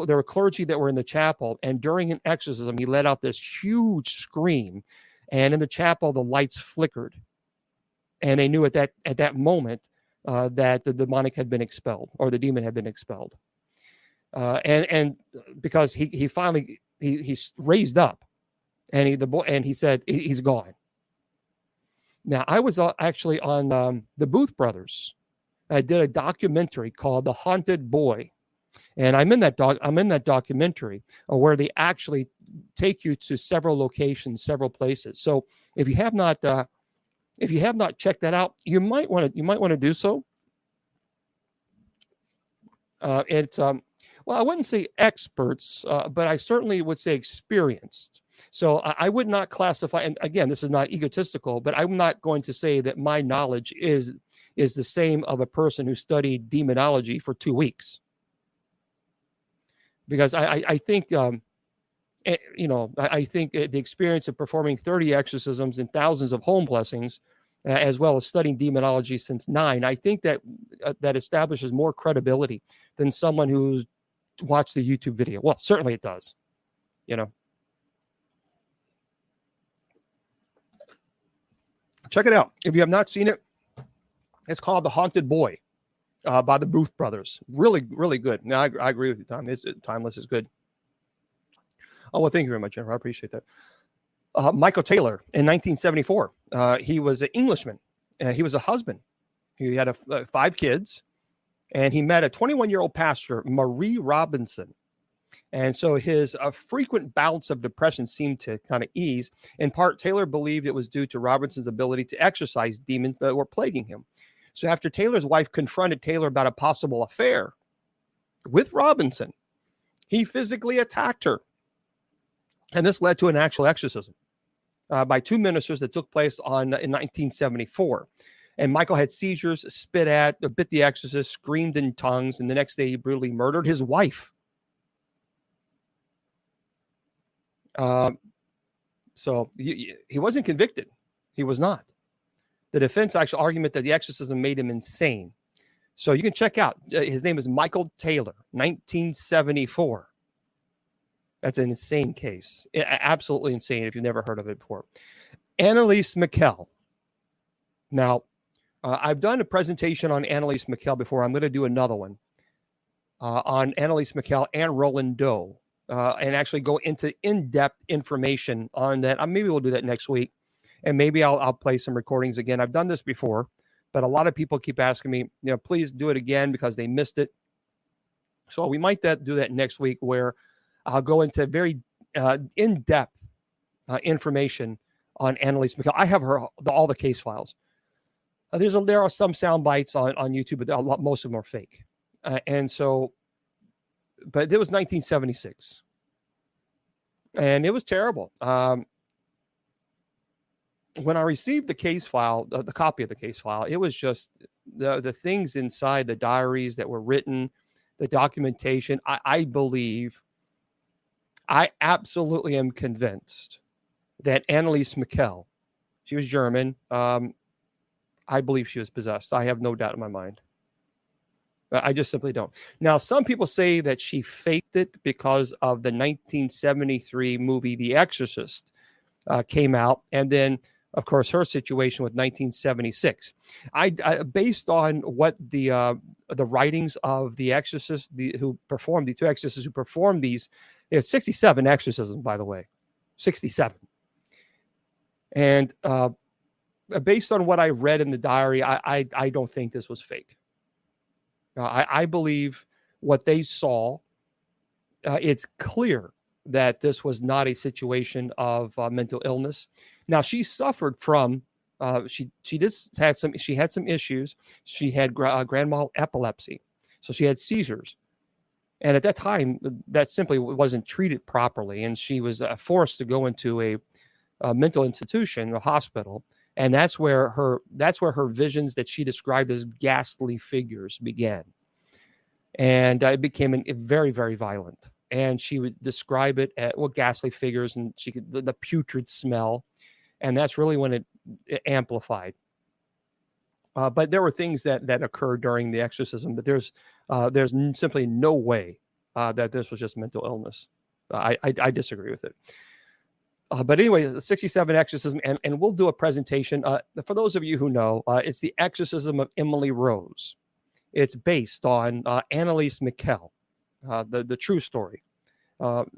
there were clergy that were in the chapel, and during an exorcism, he let out this huge scream, and in the chapel, the lights flickered, and they knew at that moment that the demonic had been expelled, or the demon had been expelled, and because he finally raised up, and he said he's gone. Now I was actually on the Booth Brothers. I did a documentary called The Haunted Boy. And I'm in that documentary where they actually take you to several locations, several places. So if you have not checked that out, you might want to do so. It's well, I wouldn't say experts, but I certainly would say experienced. So I would not classify, and again, this is not egotistical, but I'm not going to say that my knowledge is the same of a person who studied demonology for 2 weeks. Because I think, I think the experience of performing 30 exorcisms and thousands of home blessings, as well as studying demonology since 9, I think that establishes more credibility than someone who's watched the YouTube video. Well, certainly it does, Check it out. If you have not seen it, it's called The Haunted Boy. By the Booth Brothers. Really, really good. Now, I agree with you, Tom. Timeless is good. Oh, well, thank you very much, Jennifer. I appreciate that. Michael Taylor in 1974. He was an Englishman. He was a husband. He had 5 kids, and he met a 21-year-old pastor, Marie Robinson. And so his frequent bouts of depression seemed to kind of ease. In part, Taylor believed it was due to Robinson's ability to exorcise demons that were plaguing him. So after Taylor's wife confronted Taylor about a possible affair with Robinson, he physically attacked her. And this led to an actual exorcism by 2 ministers that took place in 1974. And Michael had seizures, spit at, bit the exorcist, screamed in tongues, and the next day he brutally murdered his wife. So he wasn't convicted. He was not. The defense actual argument that the exorcism made him insane. So you can check out. His name is Michael Taylor, 1974. That's an insane case. Absolutely insane if you've never heard of it before. Anneliese Michel. Now, I've done a presentation on Anneliese Michel before. I'm going to do another one on Anneliese Michel and Roland Doe, and actually go into in-depth information on that. Maybe we'll do that next week. And maybe I'll play some recordings again. I've done this before, but a lot of people keep asking me, please do it again because they missed it. So we might do that next week, where I'll go into very in-depth information on Anneliese Michel. I have all the case files. There are some sound bites on YouTube, but most of them are fake. And so, but it was 1976, and it was terrible. When I received the case file, the copy of the case file, it was just the things inside the diaries that were written, the documentation. I absolutely am convinced that Anneliese Michel, she was German. I believe she was possessed. I have no doubt in my mind. I just simply don't. Now, some people say that she faked it because of the 1973 movie The Exorcist came out, and then, of course, her situation with 1976. I based on what the writings of the exorcists, the two exorcists who performed these, it's 67 exorcisms, by the way, 67. And based on what I read in the diary, I don't think this was fake. I believe what they saw. It's clear that this was not a situation of mental illness. Now, she suffered from she had some issues. She had grand mal epilepsy, so she had seizures, and at that time, that simply wasn't treated properly, and she was forced to go into a mental institution, a hospital, and that's where her visions that she described as ghastly figures began, and it became very, very violent. And she would describe it as ghastly figures, and she could the putrid smell, and that's really when it amplified. But there were things that occurred during the exorcism that there's simply no way that this was just mental illness. I disagree with it. But anyway, 67 exorcism, and we'll do a presentation. For those of you who know, it's the exorcism of Emily Rose. It's based on Anneliese Michel, the true story.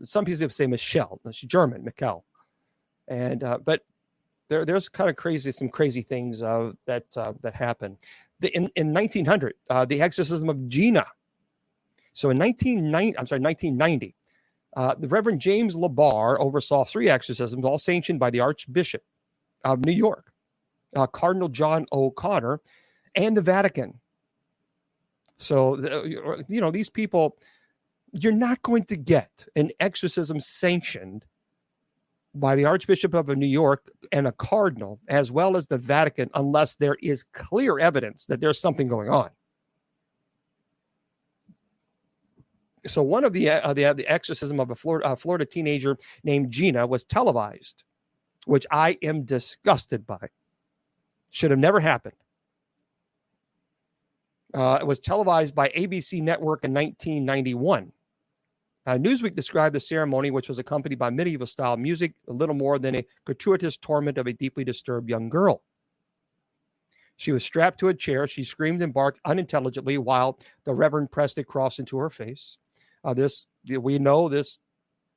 Some people say Michelle. She's German, Michel. And but there's kind of some crazy things that happen. In 1900, the exorcism of Gina. So in 1990, the Reverend James LaBarre oversaw 3 exorcisms, all sanctioned by the Archbishop of New York, Cardinal John O'Connor, and the Vatican. So, these people, you're not going to get an exorcism sanctioned by the Archbishop of New York and a cardinal, as well as the Vatican, unless there is clear evidence that there's something going on. So one of the exorcism of a Florida teenager named Gina was televised, which I am disgusted by. Should have never happened. It was televised by ABC Network in 1991. Newsweek described the ceremony, which was accompanied by medieval-style music, a little more than a gratuitous torment of a deeply disturbed young girl. She was strapped to a chair. She screamed and barked unintelligibly while the Reverend pressed a cross into her face. We know this,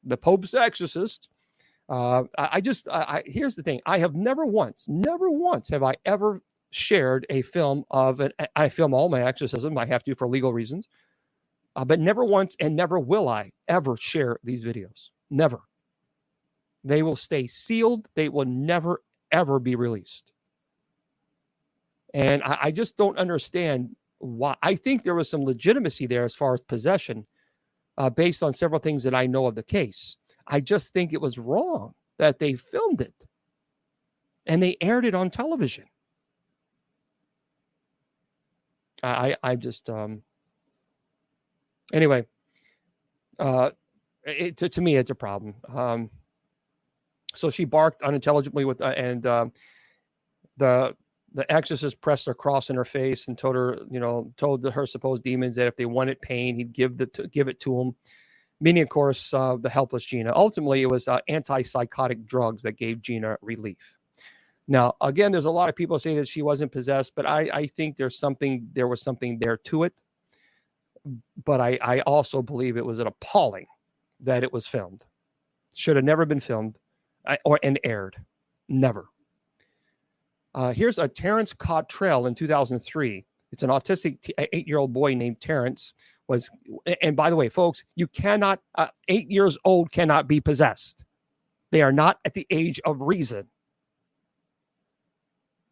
the Pope's exorcist. Here's the thing. I have never once have I ever shared a film I film all my exorcisms. I have to for legal reasons. But never once and never will I ever share these videos. Never. They will stay sealed. They will never, ever be released. And I just don't understand why. I think there was some legitimacy there as far as possession, based on several things that I know of the case. I just think it was wrong that they filmed it and they aired it on television. Anyway, to me, it's a problem. So she barked unintelligibly the exorcist pressed a cross in her face and told her supposed demons that if they wanted pain, he'd give it to them. Meaning, of course, the helpless Gina. Ultimately, it was antipsychotic drugs that gave Gina relief. Now, again, there's a lot of people say that she wasn't possessed, but I think there was something there to it. But I also believe it was appalling that it was filmed. Should have never been filmed and aired. Never. Here's a Terrence Cottrell in 2003. It's an autistic 8-year-old boy named Terrence. And by the way, folks, you cannot, 8 years old cannot be possessed. They are not at the age of reason.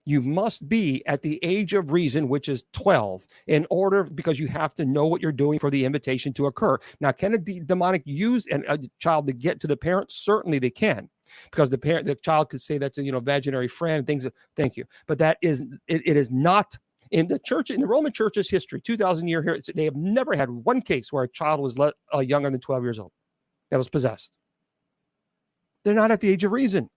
You must be at the age of reason, which is 12, in order, because you have to know what you're doing for the invitation to occur. Now, can a demonic use a child to get to the parent? Certainly they can, because the child could say that's a vaginary friend, things. Thank you, but that is it is not in the church, in the Roman Church's history, 2,000 year here. They have never had one case where a child was let younger than 12 years old that was possessed. They're not at the age of reason.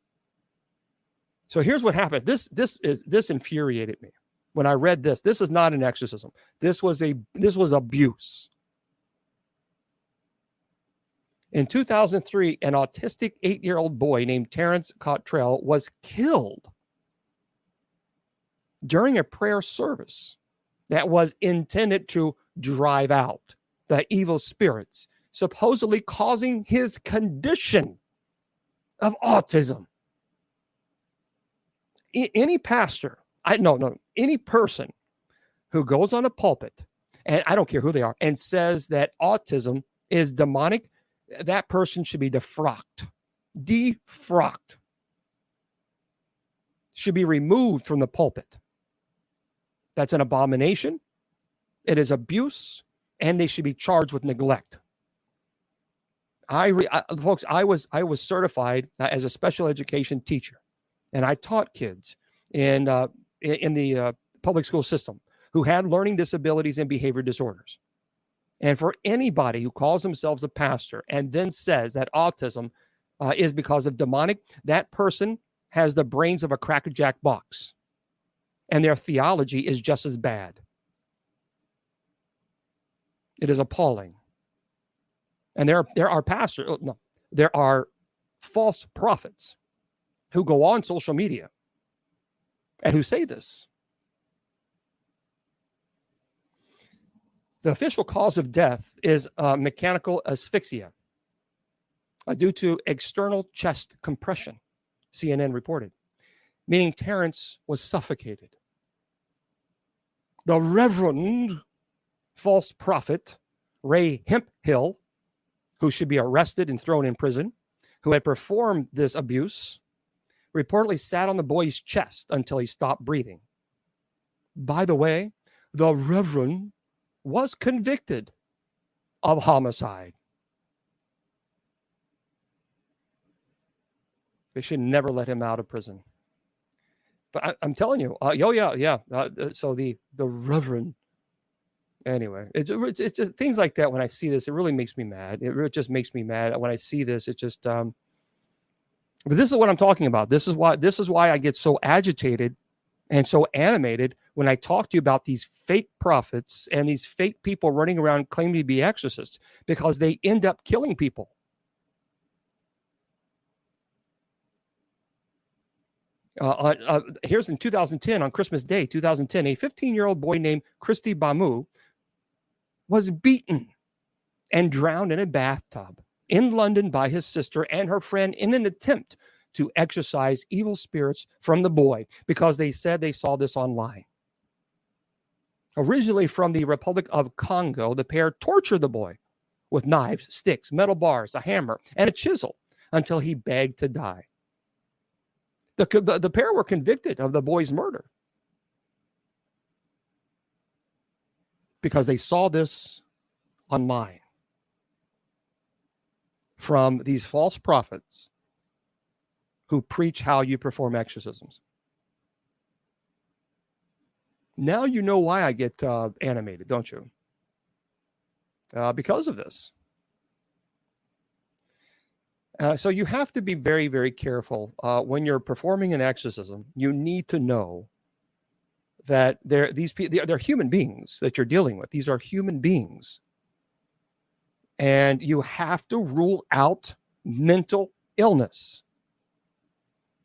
So here's what happened. This infuriated me when I read this. This is not an exorcism. This was abuse. In 2003, an autistic 8-year-old boy named Terrence Cottrell was killed during a prayer service that was intended to drive out the evil spirits, supposedly causing his condition of autism. Any pastor, any person who goes on a pulpit, and I don't care who they are, and says that autism is demonic, that person should be defrocked, should be removed from the pulpit. That's an abomination. It is abuse, and they should be charged with neglect. Folks, I was certified as a special education teacher, and I taught kids in the public school system who had learning disabilities and behavior disorders. And for anybody who calls themselves a pastor and then says that autism is because of demonic, that person has the brains of a crackerjack box, and their theology is just as bad. It is appalling. And there are pastors, there are false prophets who go on social media and who say this. The official cause of death is mechanical asphyxia due to external chest compression, CNN reported, meaning Terrence was suffocated. The Reverend false prophet Ray Hemphill, who should be arrested and thrown in prison, who had performed this abuse, reportedly sat on the boy's chest until he stopped breathing. By the way, the Reverend was convicted of homicide. They should never let him out of prison. But I'm telling you, so the Reverend. Anyway, it's just things like that. When I see this, it really makes me mad. It just makes me mad when I see this. It just. But this is what I'm talking about. This is why I get so agitated and so animated when I talk to you about these fake prophets and these fake people running around claiming to be exorcists, because they end up killing people. Here's in 2010, on Christmas Day, 2010, a 15-year-old boy named Christy Bamu was beaten and drowned in a bathtub in London by his sister and her friend in an attempt to exorcise evil spirits from the boy, because they said they saw this online. Originally from the Republic of Congo, the pair tortured the boy with knives, sticks, metal bars, a hammer, and a chisel until he begged to die. The pair were convicted of the boy's murder because they saw this online from these false prophets who preach how you perform exorcisms. Now you know why I get animated, don't you? Because of this. So you have to be very, very careful when you're performing an exorcism. You need to know that they're human beings that you're dealing with. These are human beings. And you have to rule out mental illness.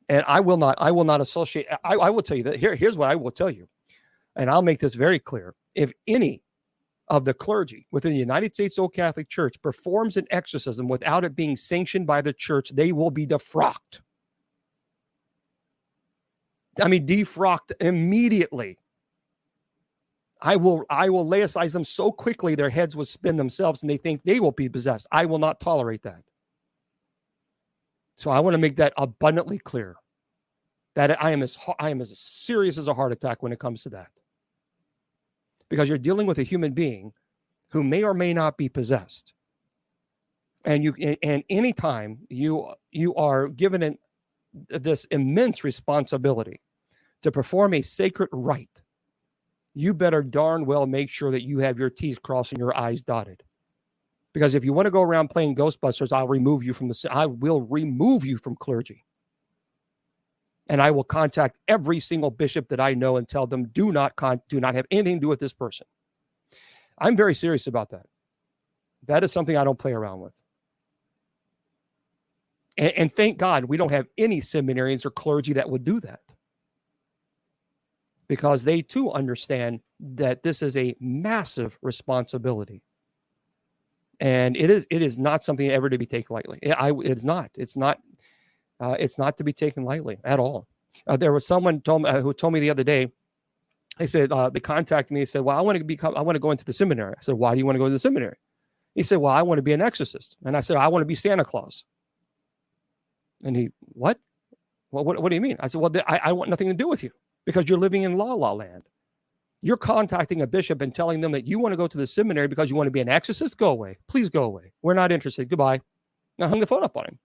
And I will not associate. I will tell you that here's what I will tell you. And I'll make this very clear. If any of the clergy within the United States Old Catholic Church performs an exorcism without it being sanctioned by the church, they will be defrocked. I mean, defrocked immediately. I will laicize them so quickly their heads will spin themselves and they think they will be possessed. I will not tolerate that. So I want to make that abundantly clear. that I am as serious as a heart attack when it comes to that. Because you're dealing with a human being who may or may not be possessed. And anytime you are given this immense responsibility to perform a sacred rite, you better darn well make sure that you have your T's crossed and your I's dotted. Because if you want to go around playing Ghostbusters, I will remove you from clergy. And I will contact every single bishop that I know and tell them, do not have anything to do with this person. I'm very serious about that. That is something I don't play around with. And thank God we don't have any seminarians or clergy that would do that. Because they too understand that this is a massive responsibility. And it is not something ever to be taken lightly. It's not to be taken lightly at all. There was someone who told me the other day. They said they contacted me. He said, "Well, I want to go into the seminary." I said, "Why do you want to go to the seminary?" He said, "Well, I want to be an exorcist." And I said, "I want to be Santa Claus." And he, what? Well, what do you mean? I said, "Well, I want nothing to do with you because you're living in la la land. You're contacting a bishop and telling them that you want to go to the seminary because you want to be an exorcist. Go away. Please go away. We're not interested. Goodbye." And I hung the phone up on him.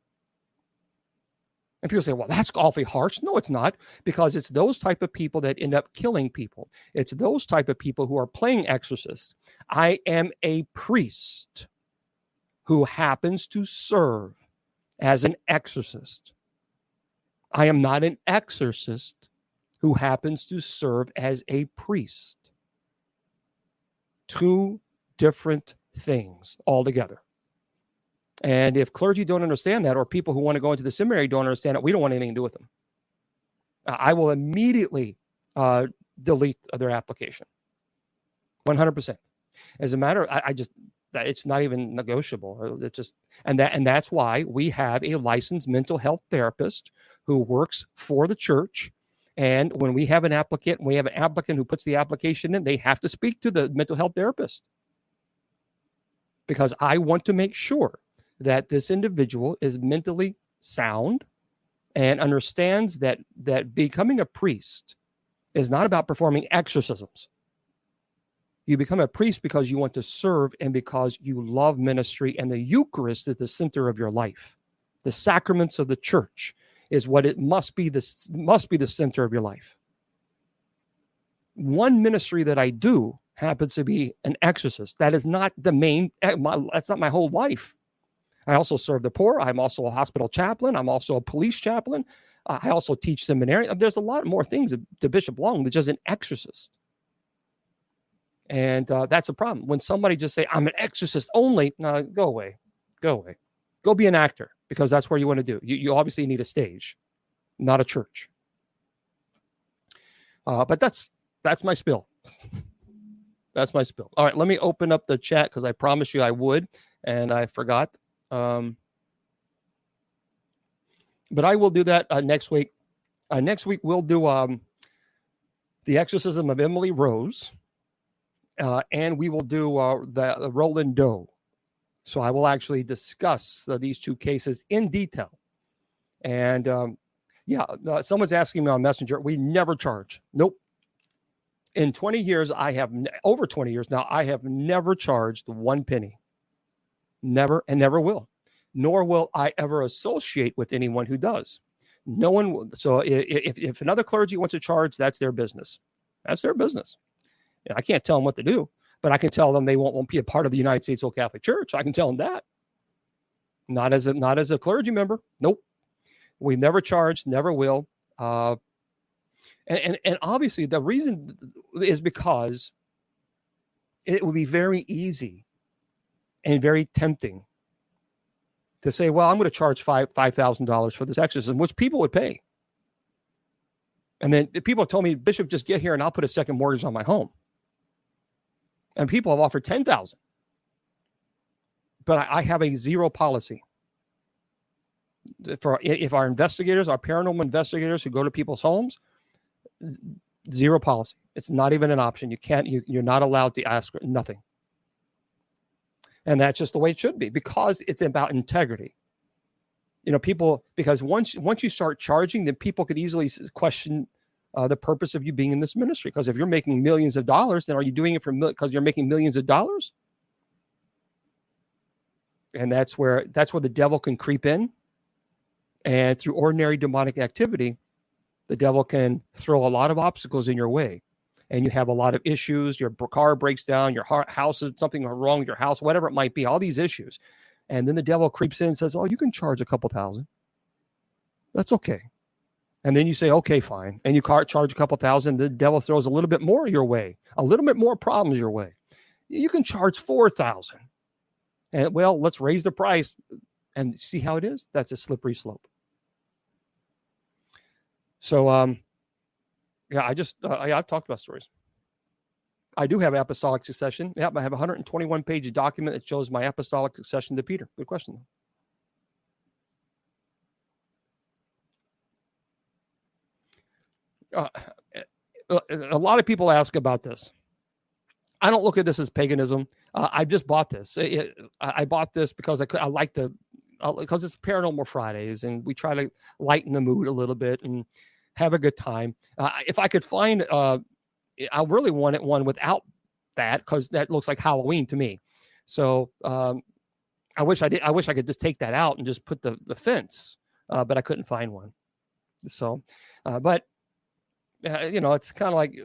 And people say, well, that's awfully harsh. No, it's not, because it's those type of people that end up killing people. It's those type of people who are playing exorcists. I am a priest who happens to serve as an exorcist. I am not an exorcist who happens to serve as a priest. Two different things altogether. And if clergy don't understand that, or people who want to go into the seminary don't understand it, we don't want anything to do with them. I will immediately delete their application. 100%. As a matter, it's not even negotiable. It's just, and that's why we have a licensed mental health therapist who works for the church. And when we have an applicant who puts the application in, they have to speak to the mental health therapist. Because I want to make sure that this individual is mentally sound and understands that becoming a priest is not about performing exorcisms. You become a priest because you want to serve and because you love ministry, and the Eucharist is the center of your life. The sacraments of the church is what it must be the center of your life. One ministry that I do happens to be an exorcist. That is not that's not my whole life. I also serve the poor. I'm also a hospital chaplain. I'm also a police chaplain. I also teach seminary. There's a lot more things to Bishop Long than just an exorcist. And that's a problem. When somebody just say, I'm an exorcist only, no, go away. Go be an actor, because that's where you want to do. You obviously need a stage, not a church. But that's my spill. That's my spill. All right, let me open up the chat because I promised you I would, and I forgot. But I will do that next week. Next week we'll do the exorcism of Emily Rose, and we will do the Roland Doe. So I will actually discuss these two cases in detail. And someone's asking me on Messenger. We never charge. Nope. In 20 years, over 20 years now, I have never charged 1 penny. Never, and never will. Nor will I ever associate with anyone who does. No one will. So if another clergy wants to charge, that's their business. That's their business. And I can't tell them what to do, but I can tell them they won't be a part of the United States Old Catholic Church. I can tell them that. Not as a clergy member. Nope. We never charged, never will. And obviously the reason is because it would be very easy and very tempting to say, well, I'm going to charge $5,000 for this exorcism, which people would pay. And then people told me, Bishop, just get here and I'll put a second mortgage on my home. And people have offered $10,000. But I have a zero policy. If our investigators, our paranormal investigators who go to people's homes, zero policy. It's not even an option. You're not allowed to ask nothing. And that's just the way it should be, because it's about integrity. People, because once you start charging, then people could easily question the purpose of you being in this ministry. Because if you're making millions of dollars, then are you doing it because you're making millions of dollars? And that's where the devil can creep in. And through ordinary demonic activity, the devil can throw a lot of obstacles in your way. And you have a lot of issues. Your car breaks down, your house is something wrong with your house, whatever it might be, all these issues. And then the devil creeps in and says, oh, you can charge a couple thousand. That's okay. And then you say, okay, fine. And you charge a couple thousand. The devil throws a little bit more your way, a little bit more problems your way. You can charge 4,000. And well, let's raise the price and see how it is. That's a slippery slope. So, I've talked about stories. I do have apostolic succession. Yep, I have a 121-page document that shows my apostolic succession to Peter. Good question. A lot of people ask about this. I don't look at this as paganism. I just bought this. I bought this because I like because it's Paranormal Fridays, and we try to lighten the mood a little bit and have a good time. If I could find, I really wanted one without that, because that looks like Halloween to me. So I wish I could just take that out and just put the fence, but I couldn't find one. So, it's kind of like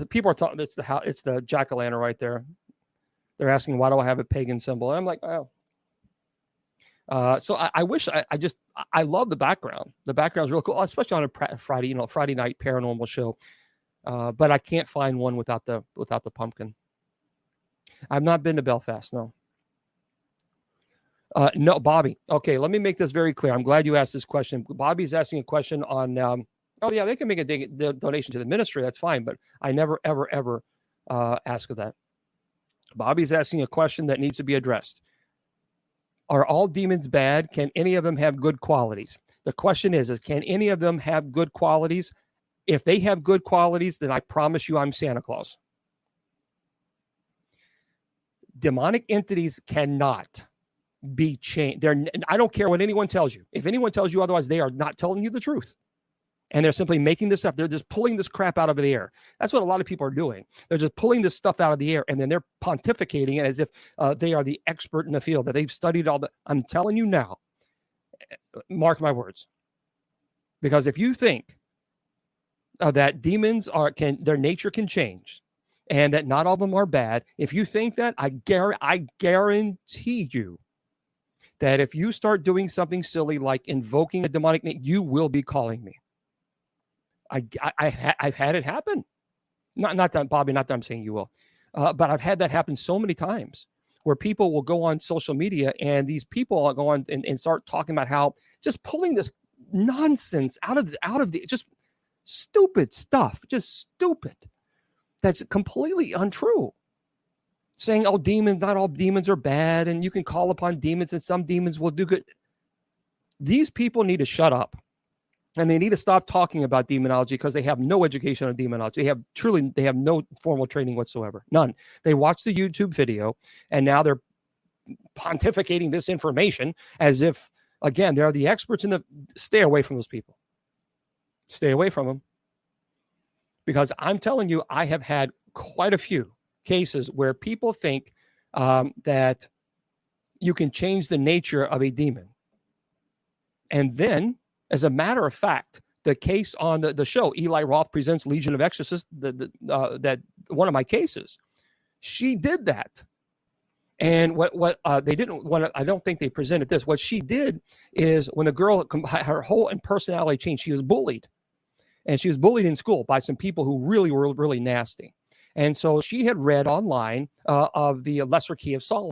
people are talking. It's the jack-o'-lantern right there. They're asking, why do I have a pagan symbol? And I'm like, oh. So I wish I love the background. The background is real cool, especially on a Friday night paranormal show. But I can't find one without the pumpkin. I've not been to Belfast. No. No, Bobby. Okay, let me make this very clear. I'm glad you asked this question. Bobby's asking a question on. Oh yeah, they can make a donation to the ministry. That's fine, but I never ever ask of that. Bobby's asking a question that needs to be addressed. Are all demons bad? Can any of them have good qualities? The question is can any of them have good qualities? If they have good qualities, then I promise you I'm Santa Claus. Demonic entities cannot be changed. I don't care what anyone tells you. If anyone tells you otherwise, they are not telling you the truth. And they're simply making this up. They're just pulling this crap out of the air. That's what a lot of people are doing. They're just pulling this stuff out of the air, and then they're pontificating it as if they are the expert in the field, that they've studied all the. I'm telling you now, mark my words. Because if you think that demons their nature can change, and that not all of them are bad, if you think that, I guarantee you that if you start doing something silly like invoking a demonic name, you will be calling me. I've had it happen. Not that, Bobby, not that I'm saying you will, but I've had that happen so many times where people will go on social media, and these people will go on and start talking about how just pulling this nonsense out of the just stupid stuff, just stupid. That's completely untrue. Saying, oh, demons, not all demons are bad, and you can call upon demons, and some demons will do good. These people need to shut up. And they need to stop talking about demonology, because they have no education on demonology. They have no formal training whatsoever. None. They watch the YouTube video, and now they're pontificating this information as if, again, they're the experts in stay away from those people. Stay away from them. Because I'm telling you, I have had quite a few cases where people think that you can change the nature of a demon. And then, as a matter of fact, the case on the show, Eli Roth Presents Legion of Exorcists, that one of my cases, she did that. And what they didn't want to, I don't think they presented this. What she did is, when the girl, her whole personality changed, she was bullied. And she was bullied in school by some people who really were really nasty. And so she had read online of the Lesser Key of Solomon.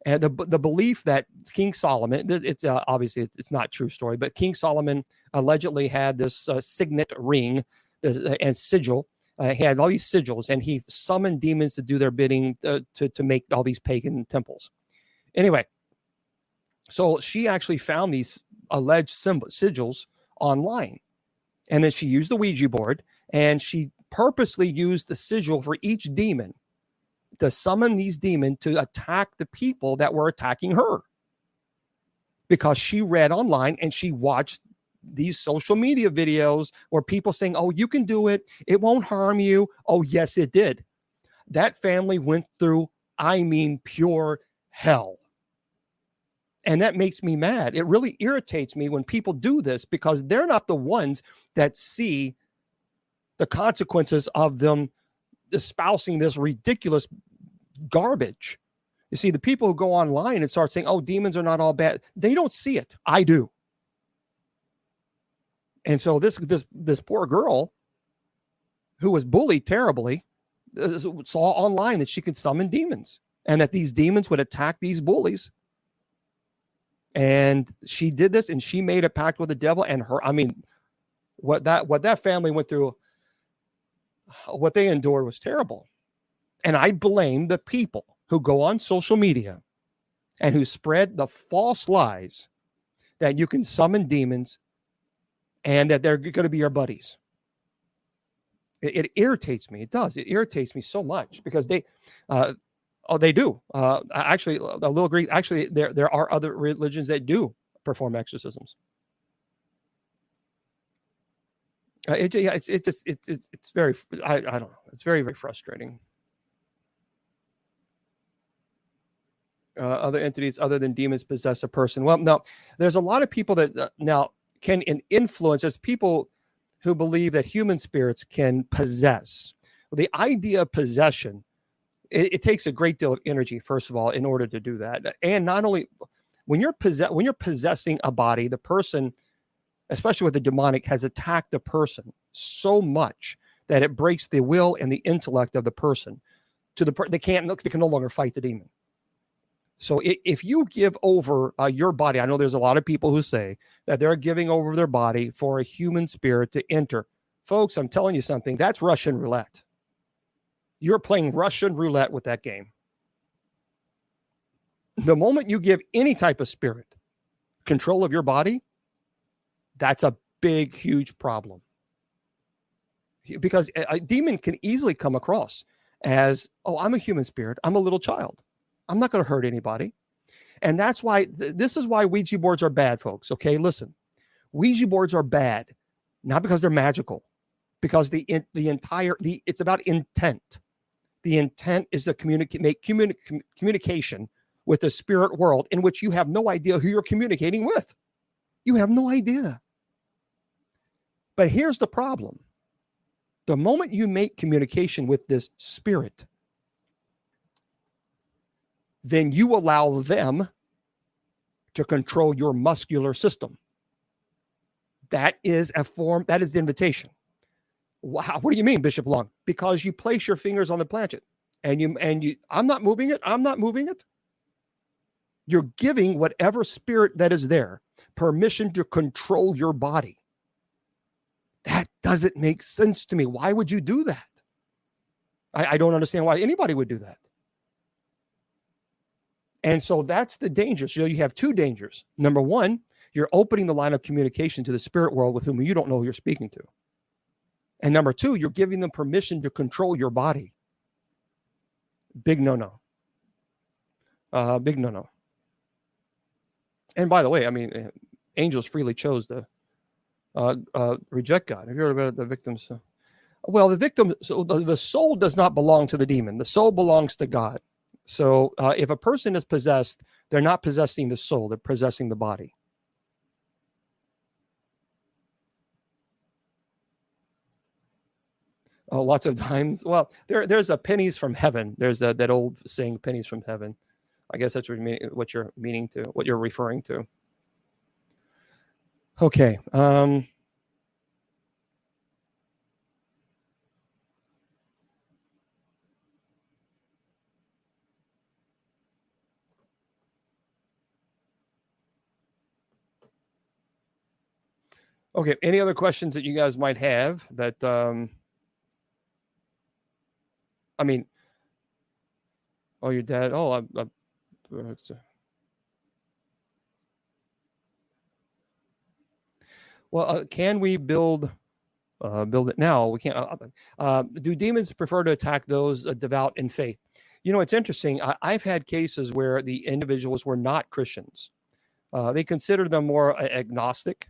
And the belief that King Solomon, it's obviously it's not a true story, but King Solomon allegedly had this signet ring and sigil. He had all these sigils, and he summoned demons to do their bidding to make all these pagan temples. Anyway, so she actually found these alleged sigils online, and then she used the Ouija board, and she purposely used the sigil for each demon to summon these demons to attack the people that were attacking her. because she read online and she watched these social media videos where people saying, oh, you can do it. It won't harm you. Oh, yes, it did. That family went through, I mean, pure hell. And that makes me mad. It really irritates me when people do this because they're not the ones that see the consequences of them espousing this ridiculous garbage. You see, the people who go online and start saying, oh, demons are not all bad, they don't see it. I do. And so this poor girl who was bullied terribly saw online that she could summon demons and that these demons would attack these bullies. And she did this and she made a pact with the devil and her. I mean, what that family went through, what they endured was terrible. And I blame the people who go on social media and who spread the false lies that you can summon demons and that they're going to be your buddies. It irritates me. It does. It irritates me so much because they do. Actually, I will agree. Actually, there are other religions that do perform exorcisms. It's very, I don't know. It's very, very frustrating. Other entities other than demons possess a person. Well, no, there's a lot of people that now can influence. There's people who believe that human spirits can possess. Well, the idea of possession, it takes a great deal of energy, first of all, in order to do that. And not only when you're possessing a body, the person, especially with the demonic, has attacked the person so much that it breaks the will and the intellect of the person to the they can no longer fight the demon. So if you give over your body, I know there's a lot of people who say that they're giving over their body for a human spirit to enter. Folks, I'm telling you something, that's Russian roulette. You're playing Russian roulette with that game. The moment you give any type of spirit control of your body, that's a big, huge problem. Because a demon can easily come across as, oh, I'm a human spirit. I'm a little child. I'm not going to hurt anybody. And that's why, this is why Ouija boards are bad, folks. Okay, listen. Ouija boards are bad, not because they're magical, because it's about intent. The intent is to communication with the spirit world in which you have no idea who you're communicating with. You have no idea. But here's the problem. The moment you make communication with this spirit, then you allow them to control your muscular system. That is a form, that is the invitation. Wow, what do you mean, Bishop Long? Because you place your fingers on the planchet and you, I'm not moving it. I'm not moving it. You're giving whatever spirit that is there permission to control your body. That doesn't make sense to me. Why would you do that? I don't understand why anybody would do that. And so that's the danger. So you have two dangers. Number one, you're opening the line of communication to the spirit world with whom you don't know who you're speaking to. And number two, you're giving them permission to control your body. Big no-no. Big no-no. And by the way, I mean, angels freely chose to reject God. Have you heard about the victims? Well, the victim, so the soul does not belong to the demon. The soul belongs to God. So if a person is possessed, they're not possessing the soul, they're possessing the body. Oh, lots of times. Well, there's a pennies from heaven. There's that old saying, pennies from heaven. I guess that's what you're meaning to, what you're referring to. Okay. Okay. Any other questions that you guys might have that, I mean, oh, your dad. Oh, well, can we build it now? We can't. Do demons prefer to attack those devout in faith? You know, it's interesting. I've had cases where the individuals were not Christians. They consider them more agnostic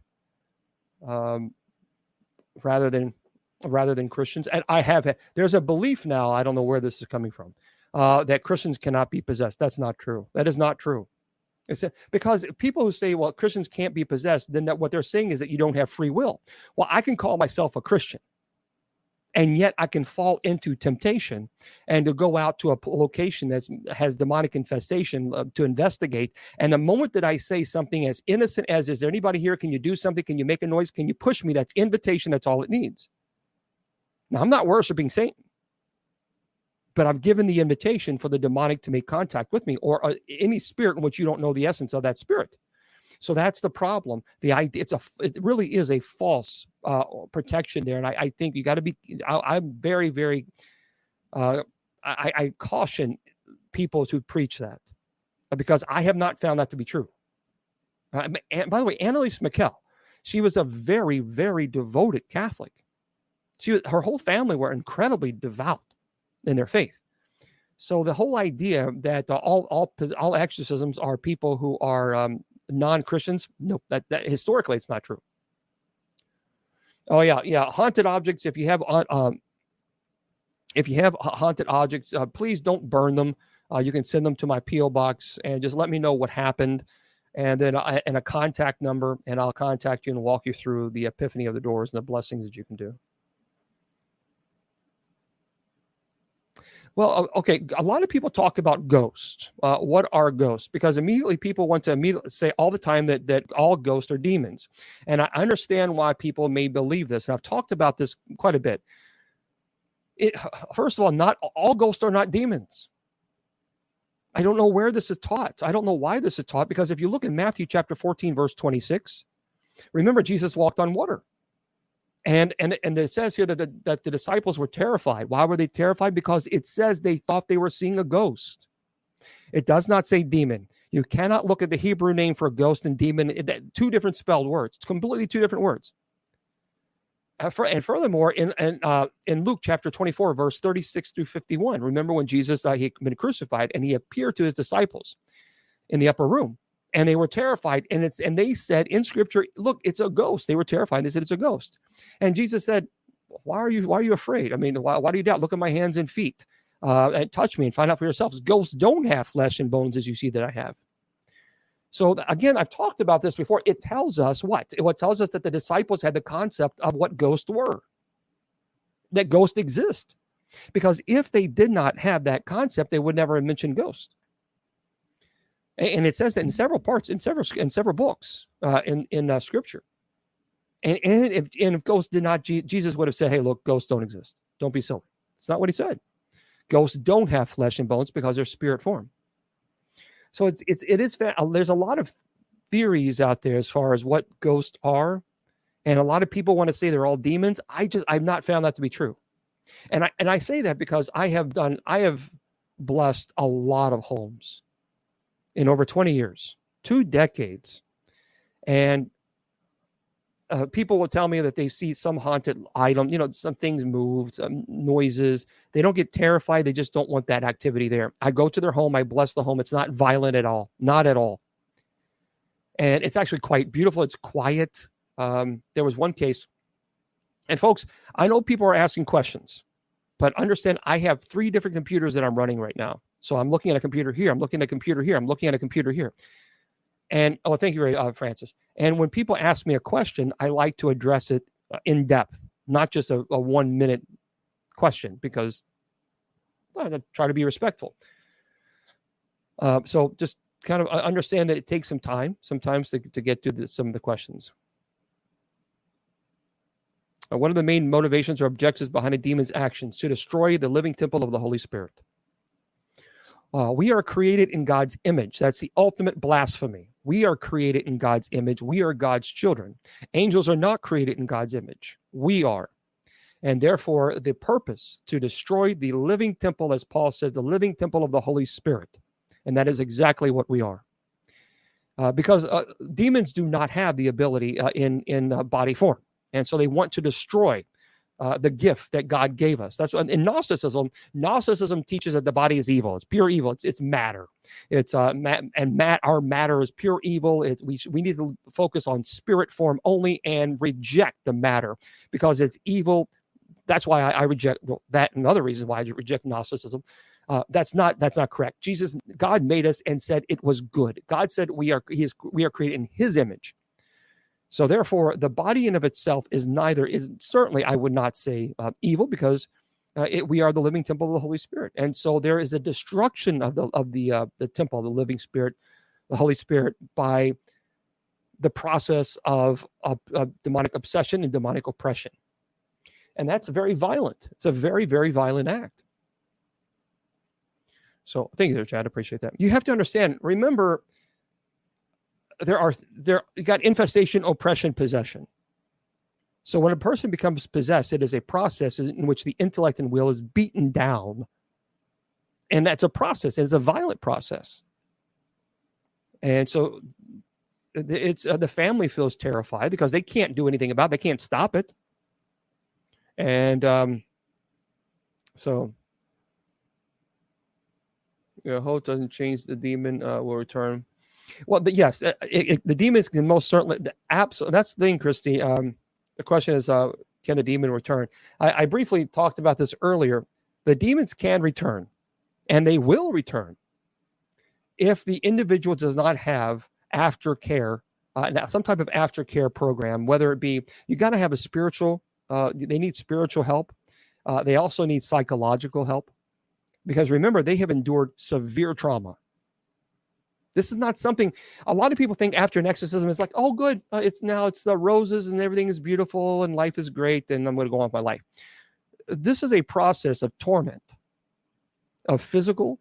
rather than Christians. And there's a belief now, I don't know where this is coming from, that Christians cannot be possessed. That's not true. That is not true. Because people who say, well, Christians can't be possessed, then what they're saying is that you don't have free will. Well, I can call myself a Christian, and yet I can fall into temptation and to go out to a location that has demonic infestation to investigate. And the moment that I say something as innocent as, is there anybody here? Can you do something? Can you make a noise? Can you push me? That's invitation. That's all it needs. Now, I'm not worshiping Satan, but I've given the invitation for the demonic to make contact with me, or any spirit in which you don't know the essence of that spirit. So that's the problem. The idea, it really is a false protection there. And I think you got to be, I'm very, very, I caution people to preach that, because I have not found that to be true. And by the way, Annalise McKell, she was a very, very devoted Catholic. Her whole family were incredibly devout in their faith. So the whole idea that all exorcisms are people who are non-Christians, no, that historically it's not true. Oh yeah, haunted objects. If you have haunted objects, please don't burn them. You can send them to my P.O. box and just let me know what happened, and then and a contact number, and I'll contact you and walk you through the epiphany of the doors and the blessings that you can do. Well, okay, a lot of people talk about ghosts. What are ghosts? Because immediately people want to say all the time that all ghosts are demons. And I understand why people may believe this. And I've talked about this quite a bit. First of all, not all ghosts are not demons. I don't know where this is taught. I don't know why this is taught, because if you look in Matthew chapter 14, verse 26, remember Jesus walked on water. And it says here that the disciples were terrified. Why were they terrified? Because it says they thought they were seeing a ghost. It does not say demon. You cannot look at the Hebrew name for ghost and demon. Two different spelled words. It's completely two different words. And furthermore, in Luke chapter 24, verse 36 through 51, remember when Jesus he had been crucified and he appeared to his disciples in the upper room. And they were terrified. And they said in scripture, look, it's a ghost. They were terrified. They said, it's a ghost. And Jesus said, why are you afraid? I mean, why do you doubt? Look at my hands and feet and touch me and find out for yourselves. Ghosts don't have flesh and bones as you see that I have. So again, I've talked about this before. It tells us what? It tells us that the disciples had the concept of what ghosts were, that ghosts exist. Because if they did not have that concept, they would never have mentioned ghosts. And it says that in several parts, in several books in Scripture. And if ghosts did not, Jesus would have said, hey, look, ghosts don't exist. Don't be silly. It's not what he said. Ghosts don't have flesh and bones because they're spirit form. So it is, there's a lot of theories out there as far as what ghosts are. And a lot of people want to say they're all demons. I've not found that to be true. And I say that because I have blessed a lot of homes in over 20 years, 2 decades. And people will tell me that they see some haunted item, some things moved, some noises. They don't get terrified. They just don't want that activity there. I go to their home. I bless the home. It's not violent at all. Not at all. And it's actually quite beautiful. It's quiet. There was one case. And folks, I know people are asking questions, but understand I have 3 different computers that I'm running right now. So I'm looking at a computer here. I'm looking at a computer here. I'm looking at a computer here. And, thank you, Francis. And when people ask me a question, I like to address it in depth, not just a 1-minute question, because I try to be respectful. So just kind of understand that it takes some time sometimes to get to some of the questions. One of the main motivations or objectives behind a demon's actions to destroy the living temple of the Holy Spirit. We are created in God's image. That's the ultimate blasphemy. We are created in God's image. We are God's children. Angels are not created in God's image. We are. And therefore, the purpose to destroy the living temple, as Paul says, the living temple of the Holy Spirit. And that is exactly what we are. Because demons do not have the ability in body form. And so they want to destroy the gift that God gave us. That's what in Gnosticism teaches that the body is evil. It's pure evil. It's matter. It's our matter is pure evil. We need to focus on spirit form only and reject the matter because it's evil. That's why I reject that. Another reason why I reject Gnosticism. That's not correct. God made us and said it was good. God said we are created in His image. So therefore, the body in of itself is certainly I would not say evil because we are the living temple of the Holy Spirit, and so there is a destruction of the temple of the living Spirit, the Holy Spirit, by the process of demonic obsession and demonic oppression, and that's very violent. It's a very, very violent act. So thank you there, Chad. Appreciate that. You have to understand. Remember. You got infestation, oppression, possession. So when a person becomes possessed, it is a process in which the intellect and will is beaten down. And that's a process. It's a violent process. And so it's the family feels terrified because they can't do anything about it. They can't stop it. And so hope doesn't change, the demon will return. Well, yes, the demons can most certainly. That's the thing, Christy. The question is, can the demon return? I briefly talked about this earlier. The demons can return, and they will return if the individual does not have aftercare, some type of aftercare program. Whether it be, you got to have a spiritual. They need spiritual help. They also need psychological help, because remember, they have endured severe trauma. This is not something a lot of people think after an exorcism. It's like, oh, good. It's the roses and everything is beautiful and life is great. And I'm going to go on with my life. This is a process of torment, of physical,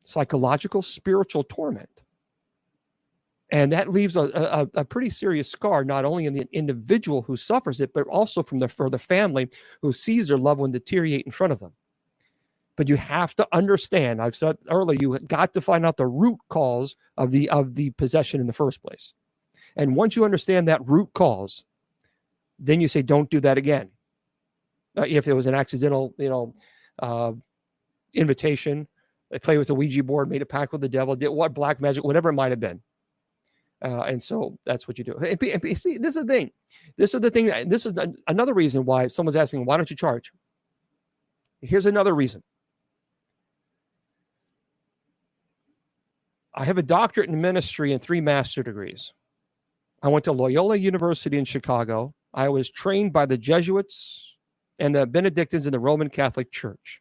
psychological, spiritual torment. And that leaves a pretty serious scar, not only in the individual who suffers it, but also for the family who sees their loved one deteriorate in front of them. But you have to understand, I've said earlier, you got to find out the root cause of the possession in the first place. And once you understand that root cause, then you say, don't do that again. If it was an accidental, invitation, they played with the Ouija board, made a pact with the devil, did what black magic, whatever it might have been. And so that's what you do. And see, this is the thing. This is another reason why someone's asking, why don't you charge? Here's another reason. I have a doctorate in ministry and 3 master degrees. I went to Loyola University in Chicago. I was trained by the Jesuits and the Benedictines in the Roman Catholic Church.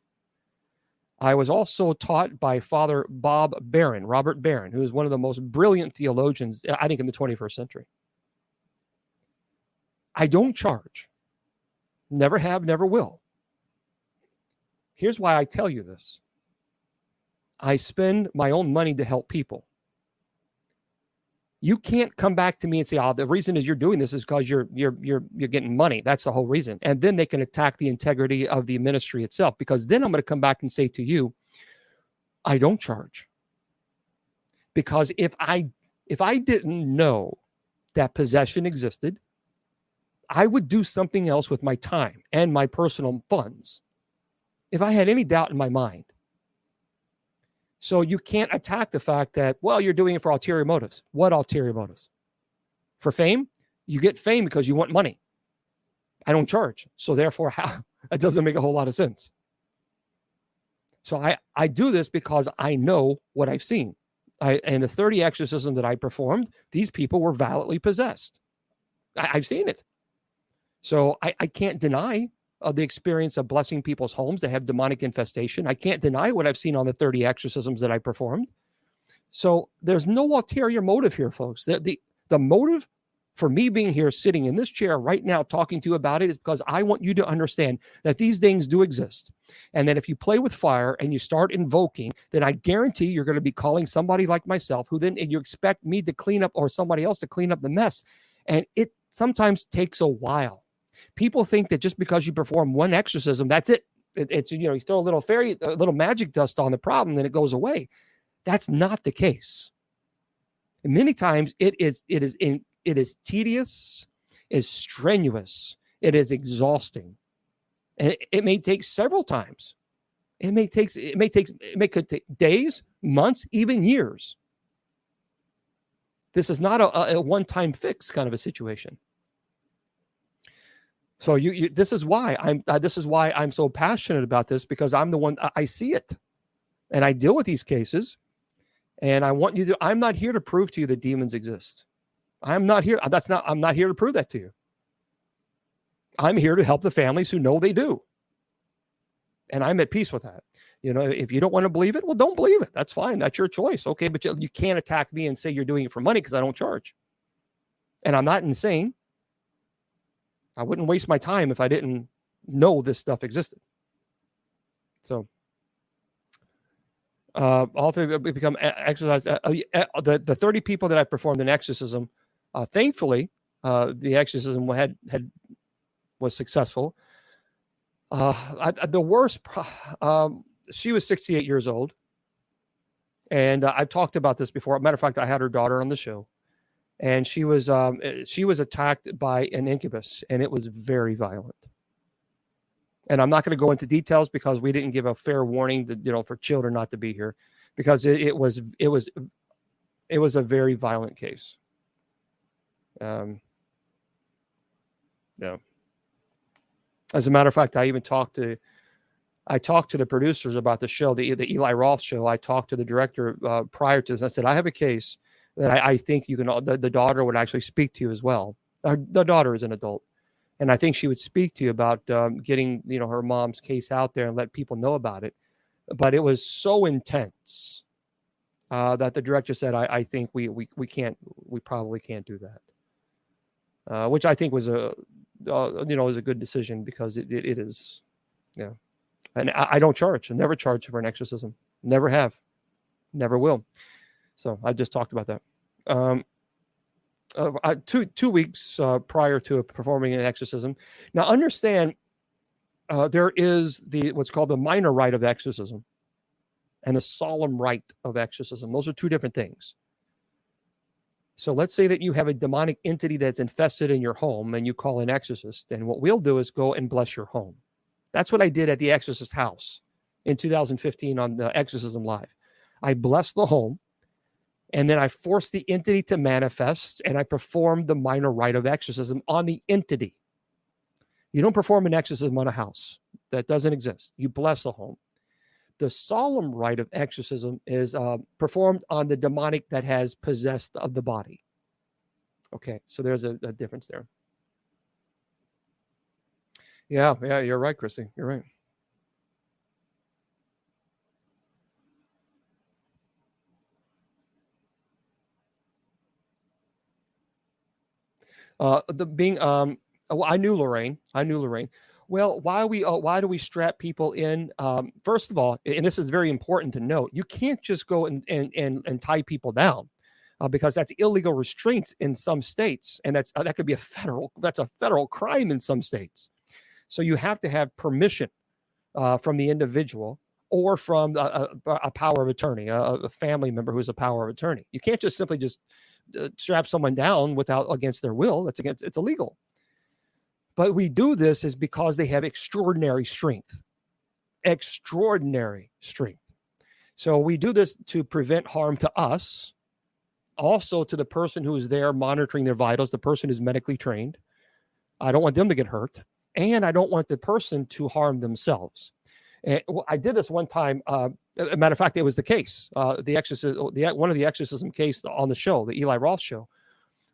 I was also taught by Father Robert Barron, who is one of the most brilliant theologians, I think, in the 21st century. I don't charge. Never have, never will. Here's why I tell you this. I spend my own money to help people. You can't come back to me and say, "Oh, the reason is you're doing this is because you're getting money." That's the whole reason. And then they can attack the integrity of the ministry itself, because then I'm going to come back and say to you, I don't charge. Because if I didn't know that possession existed, I would do something else with my time and my personal funds if I had any doubt in my mind. So you can't attack the fact that, well, you're doing it for ulterior motives. What ulterior motives? For fame? You get fame because you want money. I don't charge. So therefore, that doesn't make a whole lot of sense. So I do this because I know what I've seen. And the 30 exorcisms that I performed, these people were violently possessed. I've seen it. So I can't deny the experience of blessing people's homes that have demonic infestation. I can't deny what I've seen on the 30 exorcisms that I performed. So there's no ulterior motive here, folks. The motive for me being here, sitting in this chair right now, talking to you about it, is because I want you to understand that these things do exist. And that if you play with fire and you start invoking, then I guarantee you're going to be calling somebody like myself, who then you expect me to clean up, or somebody else to clean up the mess. And it sometimes takes a while. People think that just because you perform one exorcism, that's it. It's, you throw a little magic dust on the problem, then it goes away. That's not the case. And many times it is tedious, is strenuous, it is exhausting. And it may take several times. It may take days, months, even years. This is not a one-time fix kind of a situation. So this is why I'm so passionate about this, because I'm the one, I see it, and I deal with these cases, and I want you to. I'm not here to prove to you that demons exist. I'm not here. I'm not here to prove that to you. I'm here to help the families who know they do, and I'm at peace with that. If you don't want to believe it, well, don't believe it. That's fine. That's your choice. Okay, but you can't attack me and say you're doing it for money, because I don't charge, and I'm not insane. I wouldn't waste my time if I didn't know this stuff existed. So, also become exercise. The 30 people that I performed an exorcism, thankfully, the exorcism was successful. The worst, she was 68 years old, and I've talked about this before. Matter of fact, I had her daughter on the show. And she was attacked by an incubus, and it was very violent. And I'm not going to go into details, because we didn't give a fair warning that, for children not to be here, because it was a very violent case. Yeah. As a matter of fact, I talked to the producers about the show, the Eli Roth show. I talked to the director prior to this. I said, I have a case that I think you can. The daughter would actually speak to you as well. The daughter is an adult, and I think she would speak to you about getting her mom's case out there and let people know about it. But it was so intense that the director said, I think we probably can't do that, which I think was was a good decision, because it is, yeah. And I don't charge. I never charge for an exorcism. Never have, never will. So I just talked about that. 2 weeks prior to performing an exorcism. Now understand, there is what's called the minor rite of exorcism and the solemn rite of exorcism. Those are two different things. So let's say that you have a demonic entity that's infested in your home, and you call an exorcist. And what we'll do is go and bless your home. That's what I did at the Exorcist House in 2015 on the Exorcism Live. I blessed the home. And then I forced the entity to manifest, and I performed the minor rite of exorcism on the entity. You don't perform an exorcism on a house. That doesn't exist. You bless a home. The solemn rite of exorcism is performed on the demonic that has possessed of the body. Okay, so there's a difference there. Yeah, you're right, Christy. You're right. I knew Lorraine. Well, why do we strap people in? First of all, and this is very important to note, you can't just go and tie people down, because that's illegal restraints in some states, and that could be a federal crime in some states. So you have to have permission from the individual, or from a power of attorney, a family member who's a power of attorney. You can't just simply strap someone down against their will. It's illegal. But we do this is because they have extraordinary strength. So we do this to prevent harm to us, also to the person who is there monitoring their vitals, the person who's medically trained. I don't want them to get hurt, and I don't want the person to harm themselves. And I did this one time. As a matter of fact, it was the case, one of the exorcism case on the show, the Eli Roth show,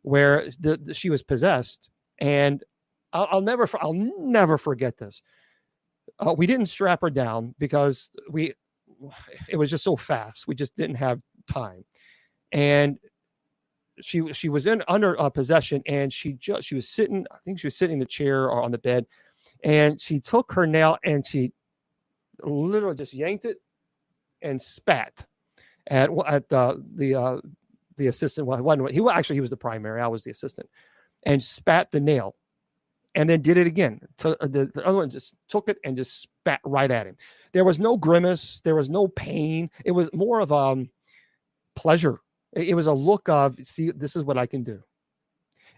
where she was possessed, and I'll never forget this. We didn't strap her down because it was just so fast. We just didn't have time, and she was under possession, and she was sitting. I think she was sitting in the chair or on the bed, and she took her nail and she literally just yanked it and spat at the assistant. Well, he was the primary. I was the assistant, and spat the nail, and then did it again. So the other one just took it and just spat right at him. There was no grimace. There was no pain. It was more of pleasure. It was a look of, see, this is what I can do,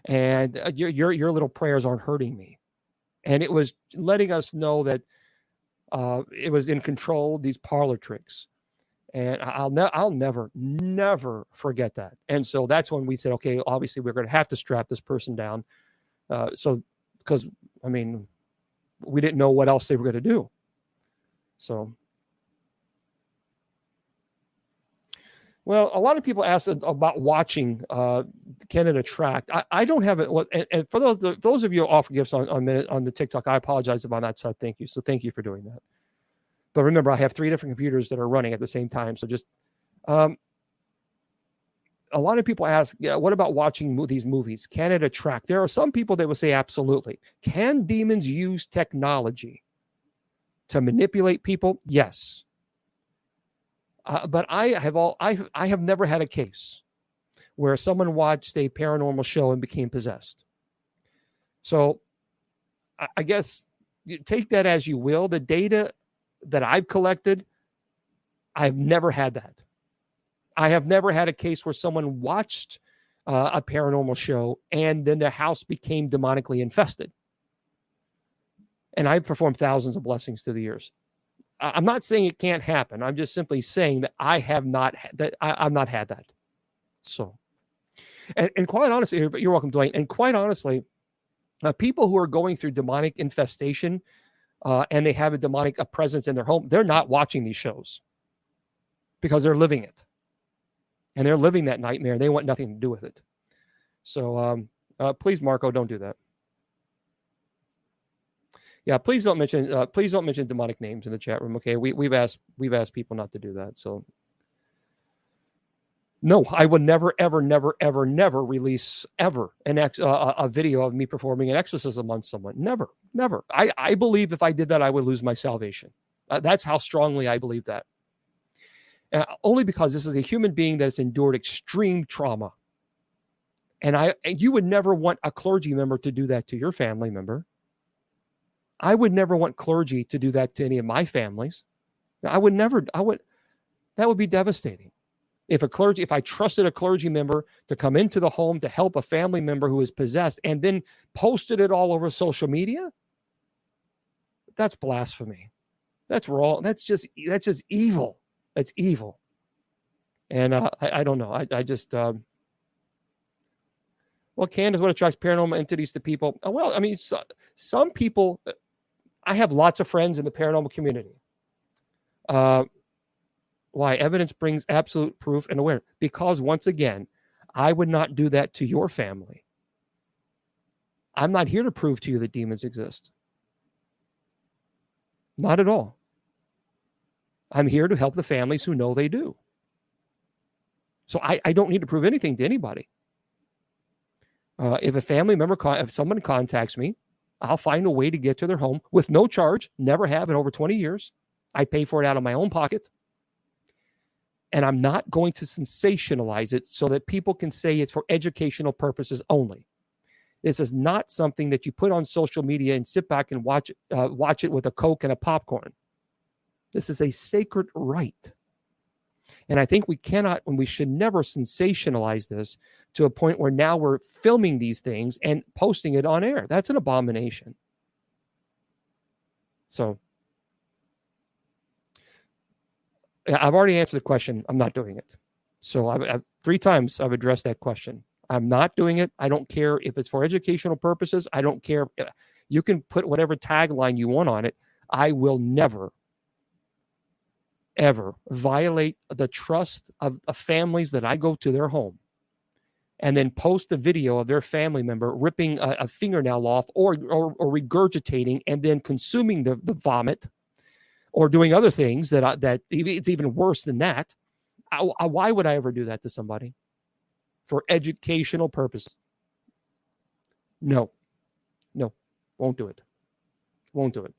and your little prayers aren't hurting me. And it was letting us know that it was in control, these parlor tricks. And I'll never forget that. And so that's when we said, okay, obviously we're going to have to strap this person down. Because I mean, we didn't know what else they were going to do. So, well, a lot of people ask about watching Can It Attract. I don't have it. And for those of you who offer gifts on the TikTok, I apologize about that. So thank you. So thank you for doing that. But remember, I have 3 different computers that are running at the same time. So just a lot of people ask, yeah, what about watching these movies? Can it attract? There are some people that will say absolutely. Can demons use technology to manipulate people? Yes. But I have never had a case where someone watched a paranormal show and became possessed. So I guess you take that as you will. The data that I've collected, I've never had that. I have never had a case where someone watched a paranormal show and then their house became demonically infested. And I've performed thousands of blessings through the years. I'm not saying it can't happen. I'm just simply saying that I have not I've not had that. So, and quite honestly, you're welcome, Dwayne. And quite honestly, people who are going through demonic infestation and they have a demonic presence in their home, they're not watching these shows because they're living it. And they're living that nightmare. They want nothing to do with it. So please, Marco, don't do that. Yeah, please don't mention demonic names in the chat room. Okay, we've asked people not to do that. So no, I would never, ever, never, ever, never release ever a video of me performing an exorcism on someone. Never. I believe if I did that, I would lose my salvation. That's how strongly I believe that. Only because this is a human being that has endured extreme trauma. And you would never want a clergy member to do that to your family member. I would never want clergy to do that to any of my families. That would be devastating. If I trusted a clergy member to come into the home to help a family member who is possessed and then posted it all over social media, that's blasphemy. That's wrong. That's just evil. That's evil. And I don't know. I just, well, Candace, what attracts paranormal entities to people? Well, I mean, some people, I have lots of friends in the paranormal community. Why? Evidence brings absolute proof and awareness. Because once again, I would not do that to your family. I'm not here to prove to you that demons exist. Not at all. I'm here to help the families who know they do. So I don't need to prove anything to anybody. If a family member, if someone contacts me, I'll find a way to get to their home with no charge. Never have in over 20 years. I pay for it out of my own pocket. And I'm not going to sensationalize it so that people can say it's for educational purposes only. This is not something that you put on social media and sit back and watch it with a Coke and a popcorn. This is a sacred right. And I think we cannot, and we should never sensationalize this to a point where now we're filming these things and posting it on air. That's an abomination. So I've already answered the question. I'm not doing it. So I've 3 times I've addressed that question. I'm not doing it. I don't care if it's for educational purposes. I don't care. You can put whatever tagline you want on it. I will never, ever violate the trust of families that I go to their home and then post a video of their family member ripping a fingernail off or regurgitating and then consuming the vomit or doing other things that it's even worse than that. Why would I ever do that to somebody? For educational purposes? No, won't do it. Won't do it.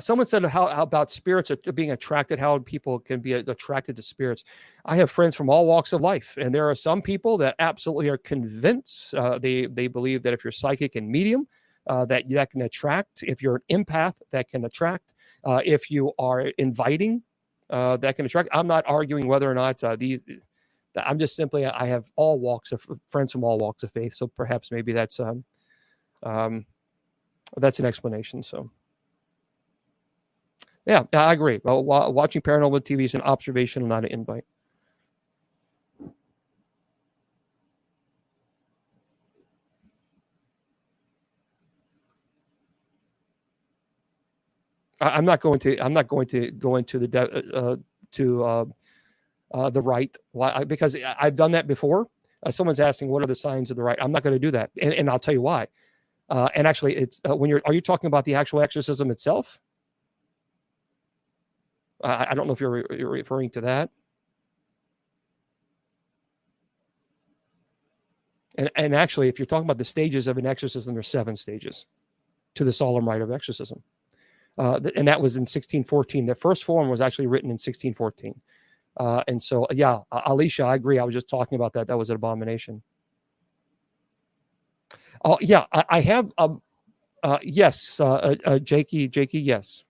Someone said how about spirits being attracted, how people can be attracted to spirits. I have friends from all walks of life, and there are some people that absolutely are convinced. They believe that if you're psychic and medium, that can attract. If you're an empath, that can attract. If you are inviting, that can attract. I'm not arguing whether or not I'm just simply, I have all walks of friends from all walks of faith. So perhaps maybe that's That's an explanation. So, yeah, I agree. Well, watching paranormal TV is an observation, not an invite. I'm not going to. I'm not going to go into the right. Why? Because I've done that before. Someone's asking, "What are the signs of the right?" I'm not going to do that, and I'll tell you why. And actually, it's when you're. Are you talking about the actual exorcism itself? I don't know if you're referring to that. And actually, if you're talking about the stages of an exorcism, there's 7 stages to the solemn rite of exorcism. And that was in 1614. The first form was actually written in 1614. And so, yeah, Alicia, I agree. I was just talking about that. That was an abomination. Oh, yeah, I have. Yes, Jakey, yes.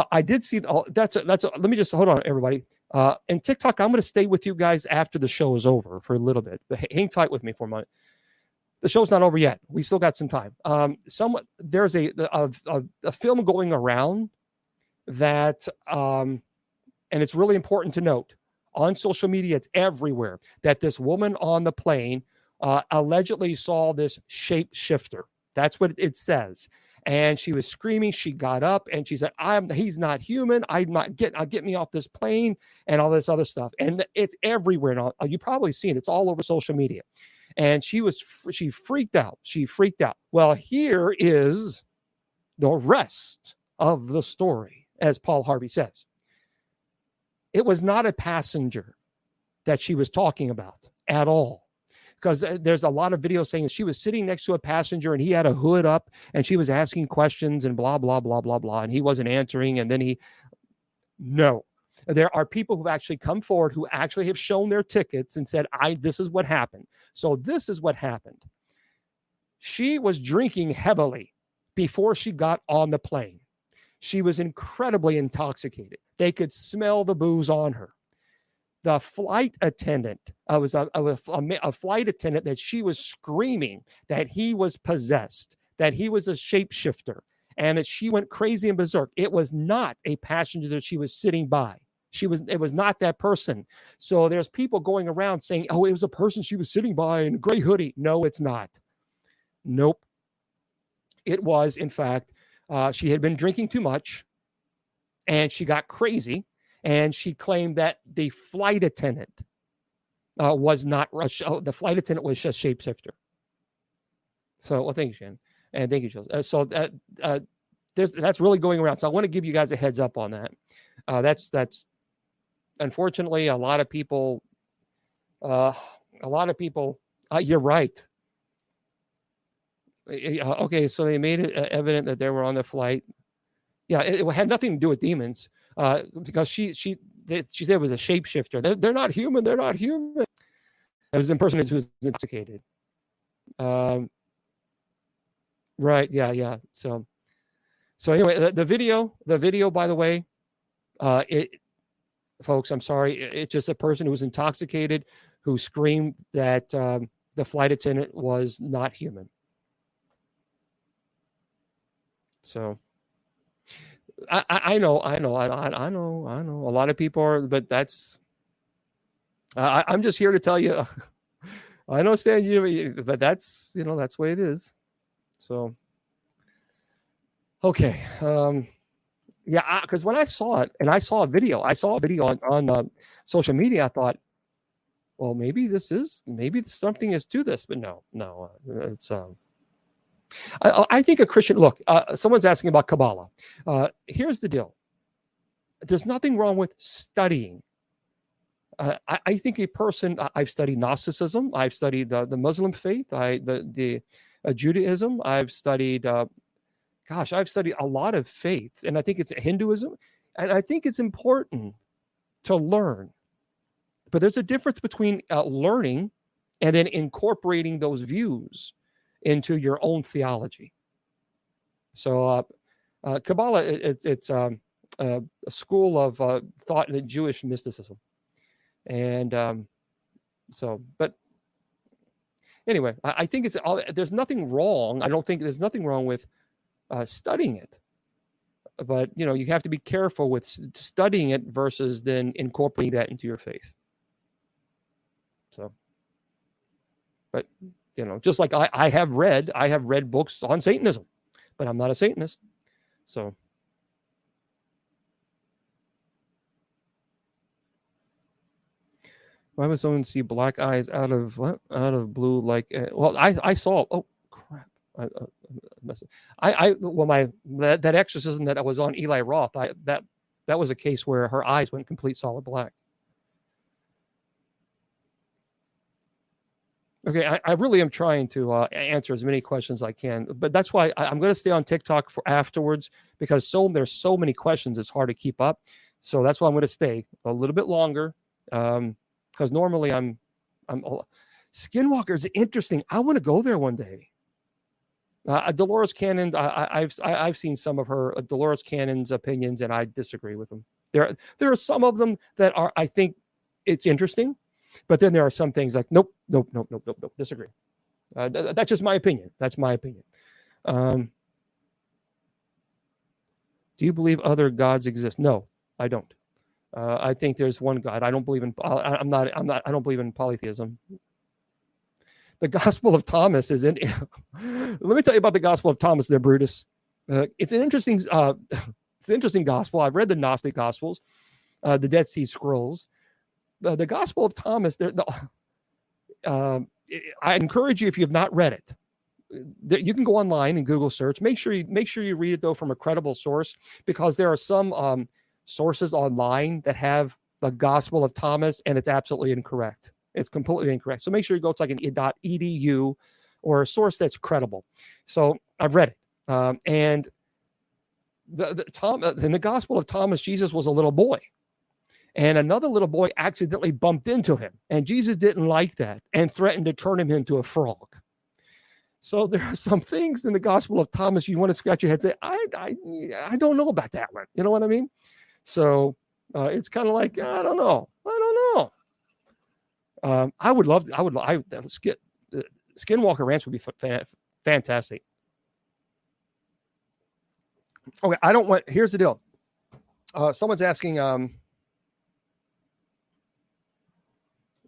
I did see. Oh, that's. Let me just hold on, everybody. And TikTok, I'm going to stay with you guys after the show is over for a little bit. Hang tight with me for a moment. The show's not over yet. We still got some time. There's a film going around that, and it's really important to note on social media. It's everywhere that this woman on the plane allegedly saw this shapeshifter. That's what it says. And she was screaming. She got up and she said, he's not human. Get me off this plane and all this other stuff. And it's everywhere. And you probably seen it. It's all over social media. And she freaked out. She freaked out. Well, here is the rest of the story, as Paul Harvey says. It was not a passenger that she was talking about at all. Because there's a lot of videos saying she was sitting next to a passenger and he had a hood up and she was asking questions and blah, blah, blah, blah, blah. And he wasn't answering. And then no. There are people who've actually come forward who actually have shown their tickets and said, this is what happened. So this is what happened. She was drinking heavily before she got on the plane. She was incredibly intoxicated. They could smell the booze on her. The flight attendant was a flight attendant that she was screaming that he was possessed, that he was a shapeshifter, and that she went crazy and berserk. It was not a passenger that she was sitting by. It was not that person. So there's people going around saying, oh, it was a person she was sitting by in a gray hoodie. No, it's not. Nope. It was, in fact, she had been drinking too much and she got crazy. And she claimed that the flight attendant was not the flight attendant was just shapeshifter. So, well, thank you, Shannon. And thank you, Jill. So that's really going around. So I want to give you guys a heads up on that. That's unfortunately a lot of people. You're right. Okay, so they made it evident that they were on the flight. Yeah, it had nothing to do with demons. Because she said it was a shapeshifter. They're not human. They're not human. It was a person who was intoxicated. Right. Yeah. So anyway, the video, by the way, folks, I'm sorry. It's just a person who was intoxicated who screamed that the flight attendant was not human. So. I know. A lot of people are, but that's. I'm just here to tell you. I understand you, but that's that's the way it is. So. Okay. Yeah, because when I saw it, and I saw a video on social media, I thought, well, maybe something is to this, but no, it's I think a Christian, look, someone's asking about Kabbalah. Here's the deal. There's nothing wrong with studying. I think a person, I've studied Gnosticism. I've studied the Muslim faith, the Judaism. I've studied, I've studied a lot of faiths. And I think it's Hinduism. And I think it's important to learn. But there's a difference between learning and then incorporating those views into your own theology. So Kabbalah, it's a school of thought in Jewish mysticism. And but anyway, I think there's nothing wrong. I don't think there's nothing wrong with studying it. But, you have to be careful with studying it versus then incorporating that into your faith. So, but, just like I have read books on Satanism, but I'm not a Satanist. So. Why would someone see black eyes out of blue? Like, well, I saw, oh crap. That exorcism that I was on Eli Roth, that was a case where her eyes went complete solid black. Okay, I really am trying to answer as many questions as I can, but that's why I'm going to stay on TikTok for afterwards, because there's so many questions, it's hard to keep up. So that's why I'm going to stay a little bit longer, because normally I'm Skinwalker is interesting. I want to go there one day. Dolores Cannon, I've seen some of her Dolores Cannon's opinions, and I disagree with them. There are some of them that I think it's interesting, but then there are some things like nope, disagree. That's just my opinion. That's my opinion. Do you believe other gods exist? No, I don't. I think there's one God. I don't believe in. I don't believe in polytheism. The Gospel of Thomas is in. Let me tell you about the Gospel of Thomas there, Brutus. It's an interesting. It's an interesting gospel. I've read the Gnostic Gospels, the Dead Sea Scrolls, the Gospel of Thomas. I encourage you, if you have not read it, you can go online and Google search. Make sure you read it though from a credible source, because there are some sources online that have the Gospel of Thomas, and it's absolutely incorrect. It's completely incorrect. So make sure you go to like an .edu or a source that's credible. So I've read it. And in the Gospel of Thomas, Jesus was a little boy, and another little boy accidentally bumped into him, and Jesus didn't like that and threatened to turn him into a frog. So there are some things in the Gospel of Thomas you want to scratch your head and say, I don't know about that one. You know what I mean? So it's kind of like, I don't know. Skinwalker Ranch would be fantastic. Okay, here's the deal. Someone's asking on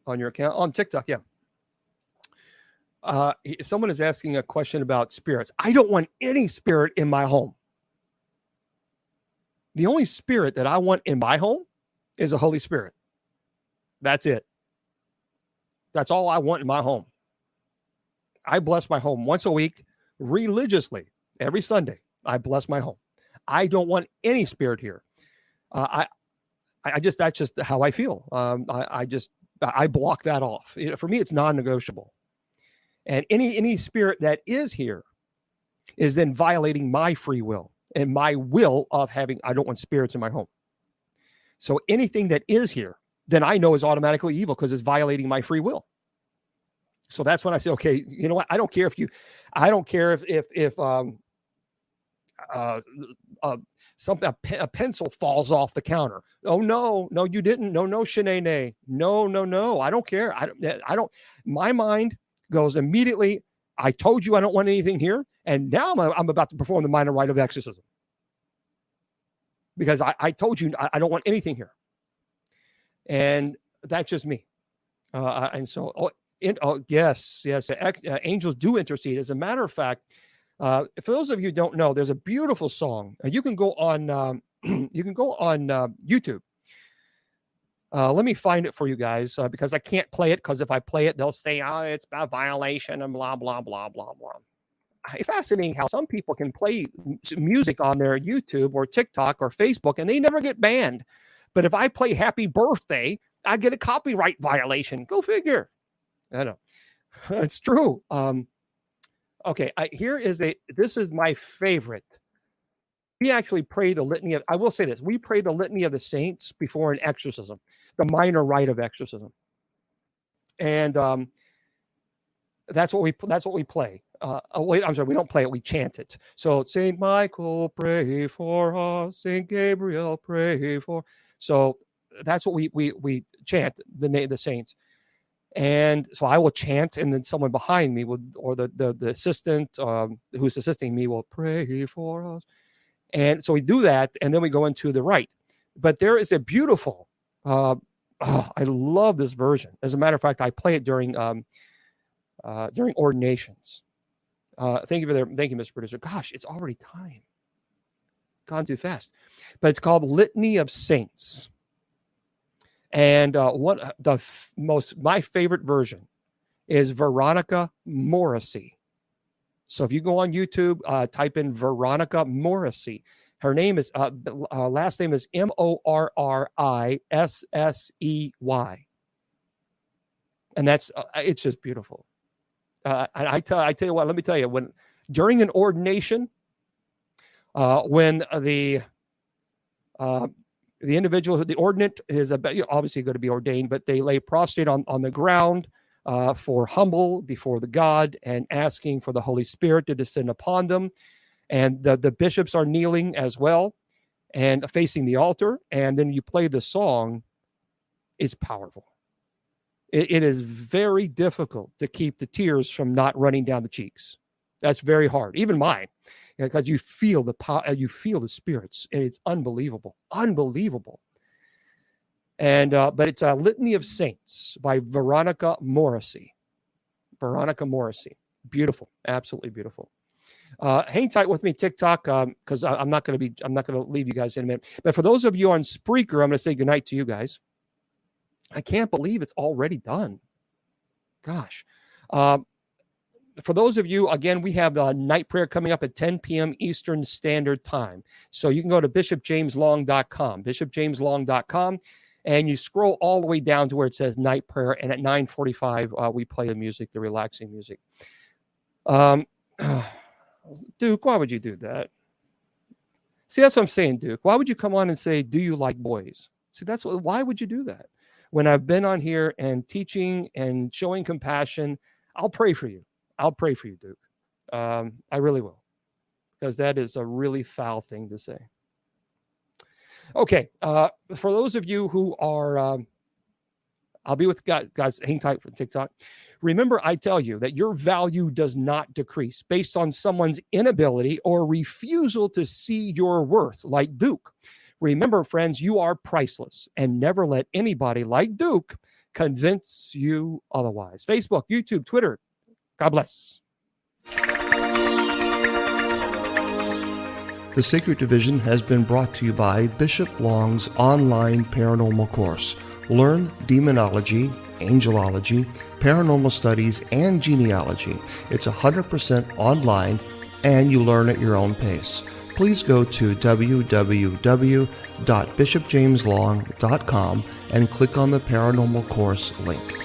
your account on TikTok, yeah. Someone is asking a question about spirits. I don't want any spirit in my home. The only spirit that I want in my home is the Holy Spirit. That's it. That's all I want in my home. I bless my home once a week religiously. Every Sunday, I bless my home. I don't want any spirit here. That's just how I feel. I block that off. For me, it's non-negotiable. And any spirit that is here is then violating my free will and my will of having, I don't want spirits in my home. So anything that is here, then I know is automatically evil because it's violating my free will. So that's when I say, okay, you know what? I don't care if a pencil falls off the counter. Oh no, you didn't. No, Shanae. No. I don't care. I don't. My mind goes immediately. I told you I don't want anything here, and now I'm about to perform the minor rite of exorcism because I told you I don't want anything here, and that's just me. And so, yes, angels do intercede. As a matter of fact. For those of you who don't know, there's a beautiful song. You can go on YouTube. Let me find it for you guys because I can't play it because if I play it, they'll say, it's about violation and blah, blah, blah, blah, blah. It's fascinating how some people can play music on their YouTube or TikTok or Facebook and they never get banned. But if I play Happy Birthday, I get a copyright violation. Go figure. I know. It's true. Okay, this is my favorite. We actually pray the litany I will say this. We pray the litany of the saints before an exorcism, the minor rite of exorcism. And that's what we play. Wait, I'm sorry, we don't play it, we chant it. So Saint Michael, pray for us. Saint Gabriel, pray for. So that's what we chant, the name of the saints. And so I will chant, and then someone behind me will, or the assistant who's assisting me will pray for us. And so we do that, and then we go into the rite. But there is a beautiful, I love this version. As a matter of fact, I play it during ordinations. Thank you, Mr. Producer. Gosh, it's already time. Gone too fast. But it's called Litany of Saints. And my favorite version is Veronica Morrissey. So if you go on YouTube, type in Veronica Morrissey. Her name is last name is Morrissey, and that's it's just beautiful. I tell you what. Let me tell you, when during an ordination, when the individual, the ordinate is obviously going to be ordained, but they lay prostrate on the ground for humble before the God and asking for the Holy Spirit to descend upon them. And the bishops are kneeling as well and facing the altar. And then you play the song. It's powerful. It is very difficult to keep the tears from not running down the cheeks. That's very hard. Even mine. Because you feel the power, you feel the spirits, and it's unbelievable. And but it's a Litany of Saints by Veronica Morrissey. Beautiful, absolutely beautiful. Hang tight with me, TikTok, because I'm not going to leave you guys in a minute. But for those of you on Spreaker, I'm going to say goodnight to you guys. I can't believe it's already done. Gosh. For those of you, again, we have the night prayer coming up at 10 p.m. Eastern Standard Time. So you can go to bishopjameslong.com, and you scroll all the way down to where it says night prayer. And at 9:45, we play the music, the relaxing music. Duke, why would you do that? See, that's what I'm saying, Duke. Why would you come on and say, do you like boys? See, why would you do that? When I've been on here and teaching and showing compassion, I'll pray for you. I'll pray for you, Duke. I really will, because that is a really foul thing to say. Okay. For those of you who are, I'll be with guys, hang tight for TikTok. Remember, I tell you that your value does not decrease based on someone's inability or refusal to see your worth, like Duke. Remember, friends, you are priceless, and never let anybody like Duke convince you otherwise. Facebook, YouTube, Twitter. God bless. The Sacred Division has been brought to you by Bishop Long's online paranormal course. Learn demonology, angelology, paranormal studies, and genealogy. It's 100% online, and you learn at your own pace. Please go to www.bishopjameslong.com and click on the paranormal course link.